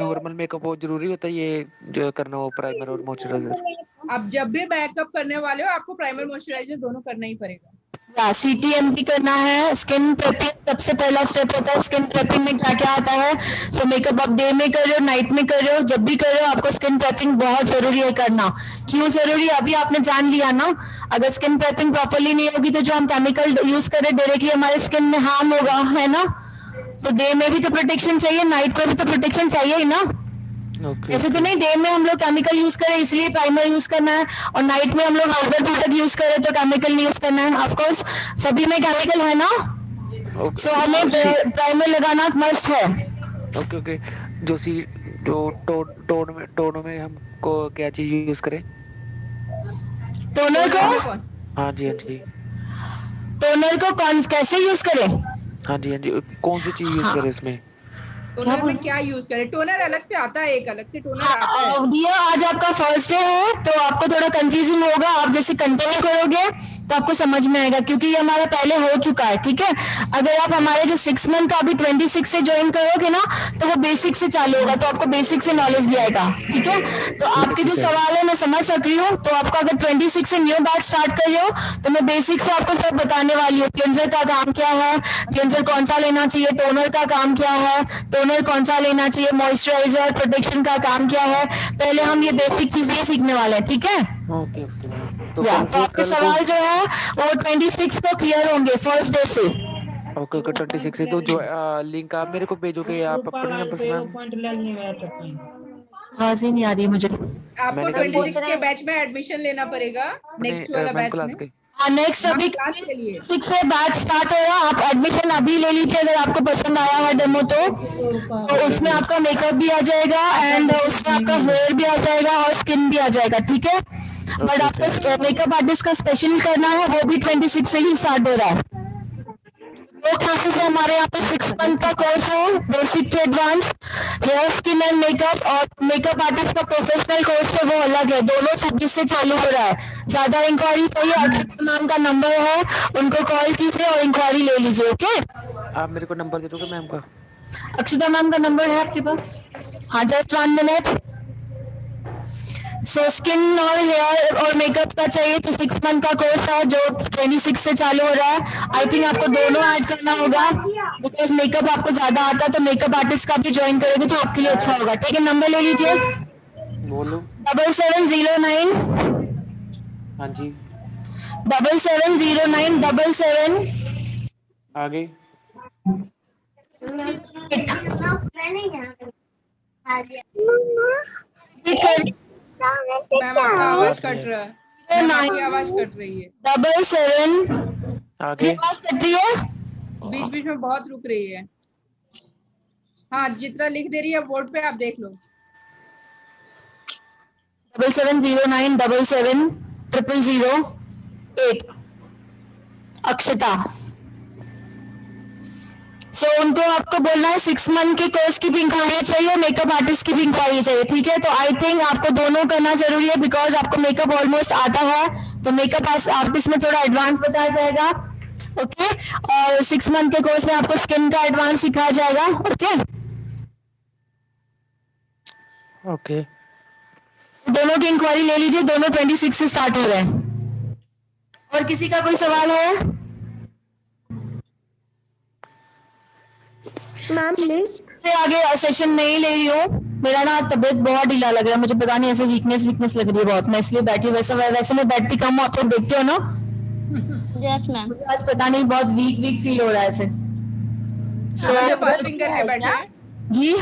नॉर्मल मेकअप वो जरूरी होता है ये जो करना हो, प्राइमर और मॉइस्चराइजर?
अब जब भी मेकअप करने वाले हो आपको प्राइमर मॉइस्चराइजर दोनों करना ही पड़ेगा।
CTMP करना है। स्किन प्रेपिंग सबसे पहला स्टेप होता है। स्किन प्रेपिंग में क्या क्या आता है? सो मेकअप आप डे में कर रहे हो, नाइट में कर रहे हो, जब भी कर रहे हो आपको स्किन प्रेपिंग बहुत जरूरी है करना। क्यों जरूरी? अभी आपने जान लिया ना, अगर स्किन प्रेपिंग प्रॉपरली नहीं होगी तो जो हम केमिकल यूज करें डायरेक्टली हमारे स्किन में हार्म होगा, है ना। तो डे में भी तो प्रोटेक्शन चाहिए, नाइट में भी तो प्रोटेक्शन चाहिए ही ना। ऐसे तो नहीं डे में हम लोग केमिकल यूज करें इसलिए प्राइमर यूज करना है, और नाइट में हम लोग हाइड्रा प्रोडक्ट यूज करें तो केमिकल नहीं यूज करना है। ऑफ कोर्स सभी में केमिकल है ना, सो हमें प्राइमर लगाना मस्ट है।
ओके। टोनर में हमको क्या चीज यूज करें?
टोनर को?
हाँ जी।
टोनर को कैसे यूज करें?
हाँ जी, कौन सी चीज यूज करें इसमें?
टोनर में क्या यूज करें? टोनर अलग से आता है, एक अलग से टोनर आता है।
दिया आज आपका फर्स्ट डे है तो आपको थोड़ा कंफ्यूजन होगा, आप जैसे कंटिन्यू करोगे तो आपको समझ में आएगा, क्योंकि ये हमारा पहले हो चुका है, ठीक है। अगर आप हमारे जो 6 मंथ का अभी 26 से ज्वाइन करोगे ना तो वो बेसिक से चालू होगा, तो आपको बेसिक से नॉलेज भी आएगा, ठीक है। तो आपके जो सवाल है मैं समझ सक रही हूँ। तो आपको अगर 26 से न्यू बैच स्टार्ट कर रहे हो तो मैं बेसिक से आपको सब बताने वाली हूँ। क्लेंजर का काम क्या है, क्लेंजर कौन सा लेना चाहिए, टोनर का काम क्या है, टोनर कौन सा लेना चाहिए, मॉइस्चराइजर, प्रोटेक्शन का काम क्या है। पहले हम ये बेसिक चीजें सीखने वाले हैं, ठीक है।
ओके।
तो आपके सवाल जो है वो 26 को क्लियर होंगे फर्स्ट डे से।
ओके 26 से। तो जो लिंक आप मेरे को भेजोगे आप अपने नंबर से?
आवाज ही नहीं आ रही मुझे।
आपको 26 के बैच में एडमिशन लेना पड़ेगा, नेक्स्ट वाला बैच में।
हाँ नेक्स्ट अभी 6 से बैच स्टार्ट होगा, आप एडमिशन अभी ले लीजिए अगर आपको पसंद आया है डेमो तो उसमें आपका मेकअप भी आ जाएगा एंड उसमें आपका हेयर भी आ जाएगा और स्किन भी आ जाएगा, ठीक है। बट आपको मेकअप आर्टिस्ट का स्पेशल करना है, वो भी 26 से ही स्टार्ट हो रहा है। 2 क्लासेस है हमारे यहाँ पे, 6 मंथ का कोर्स है, basic to advance, hair skin and makeup, और मेकअप आर्टिस्ट का प्रोफेशनल कोर्स है वो अलग है। दोनों 26 से चालू हो रहा है। ज्यादा इंक्वायरी चाहिए, अक्षता मैम का नंबर है, उनको कॉल कीजिए और इंक्वायरी ले लीजिए, ओके।
आप मेरे को नंबर दे दोगे मैम का?
अक्षता मैम का नंबर है आपके पास? हाँ, जस्ट 1 मिनट। सो स्किन और हेयर और मेकअप का चाहिए तो 6 मंथ का कोर्स है जो 26 से चालू हो रहा है। आई थिंक आपको दोनों ऐड करना होगा बिकॉज मेकअप आपको ज्यादा आता है, तो मेकअप आर्टिस्ट का भी ज्वाइन करोगे तो आपके लिए अच्छा होगा, ठीक है। नंबर ले लीजिए।
बोलो।
7709।
हाँ जी।
770977
आगे।
मैम आपका आवाज कट रहा है, आपकी आवाज कट रही है।
77
आगे।
आवाज कट रही है,
बीच बीच में बहुत रुक रही है। हाँ, जितना लिख दे रही है बोर्ड पे आप देख लो।
7709770008 अक्षता। सो उनको आपको बोलना है 6 मंथ के कोर्स की भी इंक्वायरी चाहिए, मेकअप आर्टिस्ट की भी इंक्वायरी चाहिए, ठीक है। तो आई थिंक आपको दोनों करना जरूरी है बिकॉज आपको मेकअप ऑलमोस्ट आता है, तो मेकअप आर्टिस्ट में थोड़ा एडवांस बताया जाएगा, ओके। और 6 मंथ के कोर्स में आपको स्किन का एडवांस सिखाया जाएगा, ओके।
ओके।
दोनों की इंक्वायरी ले लीजिए, दोनों 26 से स्टार्ट हो रहे हैं। और किसी का कोई सवाल है? मैम प्लीज से आगे सेशन नहीं ले रही हूँ, मेरा ना तबीयत बहुत ढीला लग रहा है, मुझे पता नहीं ऐसे वीकनेस लग रही है बहुत, मैं इसलिए बैठी हूँ। वैसे मैं बैठती कम हूँ, आप लोग देखते हो ना।
Yes ma'am.
मुझे आज पता नहीं बहुत वीक फील हो रहा है ऐसे।
फास्टिंग करके बैठे हैं
जी?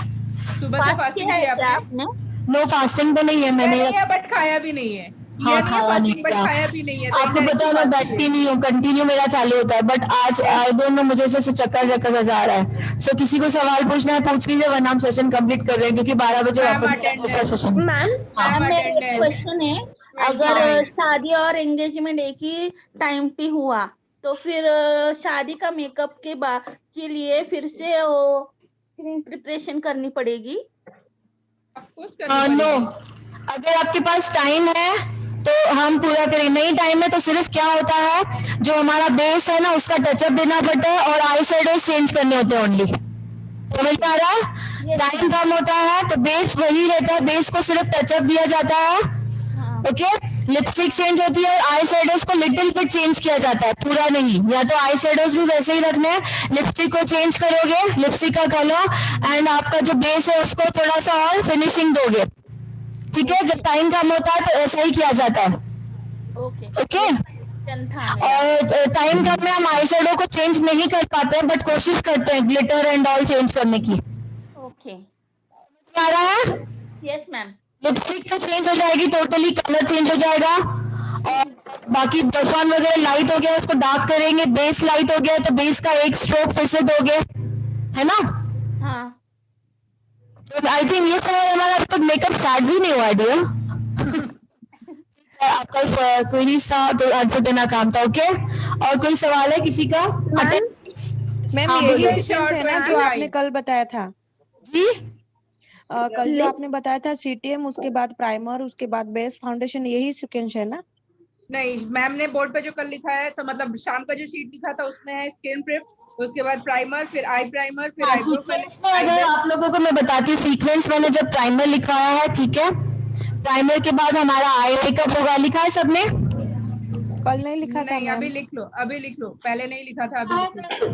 सुबह से फास्टिंग की आपने?
नो फास्टिंग तो नहीं है मैंने,
बट खाया भी नहीं है।
हाँ, खाया नहीं
बट खाया भी नहीं है।
आपको पता है मैं बैठती नहीं हूँ, कंटिन्यू मेरा चालू होता है, बट आज आई डोंट नो मुझे ऐसे चक्कर आ रहा है। सो किसी को सवाल पूछना है पूछ लीजिए, वरना हम सेशन कंप्लीट कर रहे हैं क्योंकि 12 बजे वापस दूसरा सेशन।
मैम मेरा क्वेश्चन है, अगर शादी और एंगेजमेंट एक ही टाइम पे हुआ तो फिर शादी का मेकअप के लिए फिर से वो स्क्रीन प्रिपरेशन करनी पड़ेगी?
नो, अगर आपके पास टाइम है तो हम पूरा करें, नहीं टाइम है तो सिर्फ क्या होता है जो हमारा बेस है ना उसका टचअप देना पड़ता है और आई शेडो चेंज करने होते हैं ओनली, समझ में आ रहा है। टाइम कम होता है तो बेस वही रहता है, बेस को सिर्फ टचअप दिया जाता है, ओके। लिपस्टिक चेंज होती है और आई शेडोज को लिटिल बिट चेंज किया जाता है, पूरा नहीं। या तो आई शेडोज भी वैसे ही रखने हैं, लिपस्टिक को चेंज करोगे, लिपस्टिक का कलर एंड आपका जो बेस है उसको थोड़ा सा और फिनिशिंग दोगे, ठीक है। जब टाइम कम होता है तो ऐसा ही किया जाता है, ओके। और टाइम कम में हम आई शेडो को चेंज नहीं कर पाते हैं, बट कोशिश करते हैं ग्लिटर एंड ऑल चेंज करने की।
ओके,
आ रहा है?
Yes ma'am.
लिपस्टिक तो चेंज हो जाएगी, टोटली कलर चेंज हो जाएगा। और बाकी दर्पण वगैरह लाइट हो गया, उसको डार्क करेंगे। बेस लाइट हो गया तो बेस का एक स्ट्रोक फिर से दोगे, है ना?
हाँ।
तो आई थिंक ये सब हमारा अब तक मेकअप स्टार्ट भी नहीं हुआ डियर। आपका क्वेरी सा तो आंसर देना काम था, ओके। और कोई सवाल है किसी का?
मैम
हाँ,
यही
बोलिए।
सीक्वेंस है ना जो आपने कल बताया था?
जी
कल जो आपने बताया था सीटीएम, उसके बाद प्राइमर, उसके बाद बेस फाउंडेशन, यही सीक्वेंस है ना?
नहीं, मैम ने बोर्ड पे जो कल लिखा है, तो मतलब शाम का जो शीट लिखा था उसमें है स्किन प्रेप, उसके बाद प्राइमर, फिर आई प्राइमर, फिर आईब्रो
सीक्वेंस में अगर आप लोगों को मैं बताती हूँ, सीक्वेंस मैंने जब प्राइमर लिखवाया है, ठीक है। प्राइमर के बाद हमारा आई मेकअप होगा, लिखा है सबने?
कल नहीं लिखा था मैम।
अभी लिख लो, अभी लिख लो, पहले नहीं लिखा था, अभी लिख लो।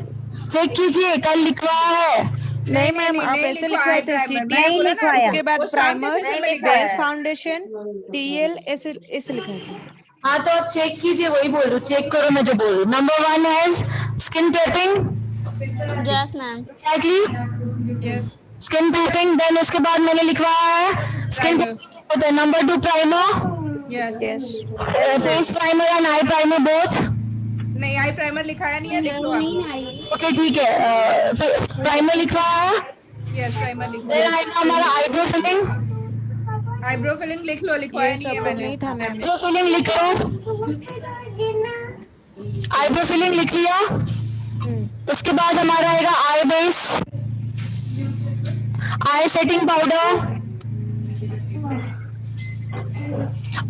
चेक कीजिए, कल लिखवाया है।
नहीं मैम, आप ऐसे लिखवाए थे, सीटीएम, उसके बाद प्राइमर, बेस फाउंडेशन, टीएल, ऐसे लिखा था।
हाँ तो आप चेक कीजिए, वही बोल रही हूँ, चेक करो मैं जो बोल रही हूँ। नंबर 1 है skin prepping,
yes ma'am.
Exactly, yes, skin prepping. Then उसके बाद मैंने लिखवाया है skin prepping. Number 2 primer,
yes,
face primer and eye primer both.
नहीं, आई प्राइमर लिखाया नहीं है, लिख लो आप।
ओके ठीक है, प्राइमर लिखवाया है,
यस, प्राइमर लिख लो।
देन आएगा हमारा आईब्रो फिलिंग।
आईब्रो फिलिंग लिख लो, लिखवाया नहीं है मैंने।
आईब्रो फिलिंग लिख लो, आईब्रो फिलिंग लिख लिया। उसके बाद हमारा आएगा आई बेस, आई सेटिंग पाउडर।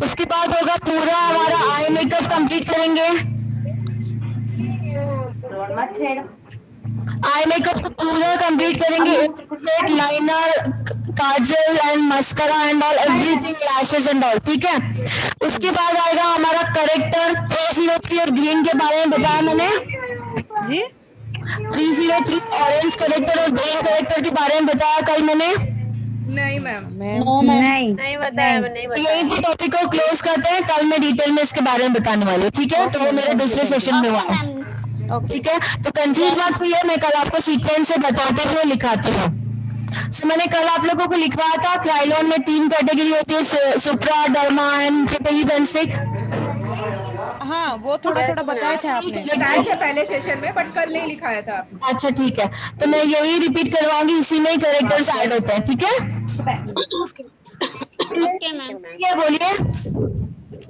उसके बाद होगा पूरा हमारा आई मेकअप कंप्लीट करेंगे। आई मेकअप को पूरा कंप्लीट करेंगे, set, liner, Kajal and mascara and all, everything, lashes and all, ठीक है। उसके बाद आएगा हमारा करेक्टर 303 और ग्रीन के बारे में बताया मैंने
जी।
303 ऑरेंज करेक्टर और ग्रीन करेक्टर के बारे में बताया कल मैंने?
नहीं मैम,
नहीं बताया, नहीं बताया।
यही पे टॉपिक को क्लोज करते हैं, कल मैं डिटेल में इसके बारे में बताने वाली हूँ, ठीक है। तो वो मेरे दूसरे सेशन में हुआ है, ठीक है। तो कंफ्यूज मत हुई है, मैं कल आपको सीक्वेंस से बताते हुए लिखाती हूँ। So, मैंने कल आप लोगों को लिखवाया था क्राइलॉन में 3 कैटेगरी होती है, सुप्रा, डर्मा एंड पेरिबेंसिक।
हाँ, वो थोड़ा थोड़ा बताए थे आपने,
बताए थे पहले सेशन में, बट कल नहीं लिखाया था आपने।
अच्छा ठीक है, तो मैं यही रिपीट करवाऊंगी, इसी में ही कैरेक्टर्स ऐड होते हैं, ठीक है।
Okay ma'am.
ठीक है, बोलिए।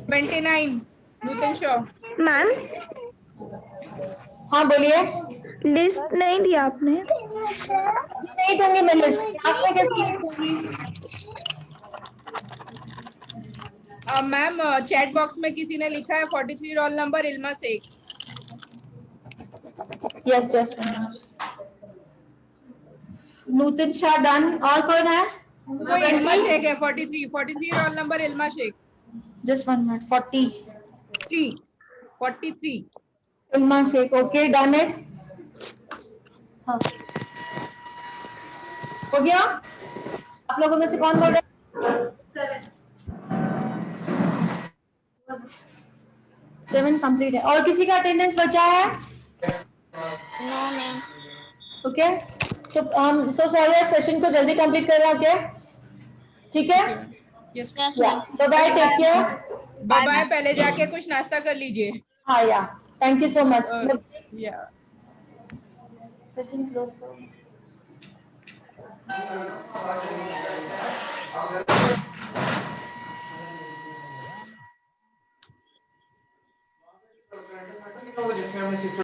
29 नूतन शो।
मैम
हाँ बोलिए।
लिस्ट नहीं दिया आपने?
नहीं दूंगी मैं लिस्ट, क्लास में कैसे लिस्ट दूंगी?
मैम चैट बॉक्स में किसी ने लिखा है 43 roll number Ilma Shaikh.
Yes yes, Nutan Shah done. और कौन है?
वो इल्मा शेख है, 43 roll number Ilma Shaikh.
Just 1 minute,
43
Ilma Shaikh, okay done it. हाँ हो गया। आप लोगों में से कौन बोल रहा है? 7 कंप्लीट है। और किसी का अटेंडेंस बचा है?
No ma'am.
Okay, so sorry, session को जल्दी कंप्लीट कर रहे हैं, ओके ठीक है।
Yes
bye bye, take care.
Bye bye, पहले जाके कुछ नाश्ता कर लीजिए।
हाँ yeah, thank you so much.
या
सेशन क्लोज करो।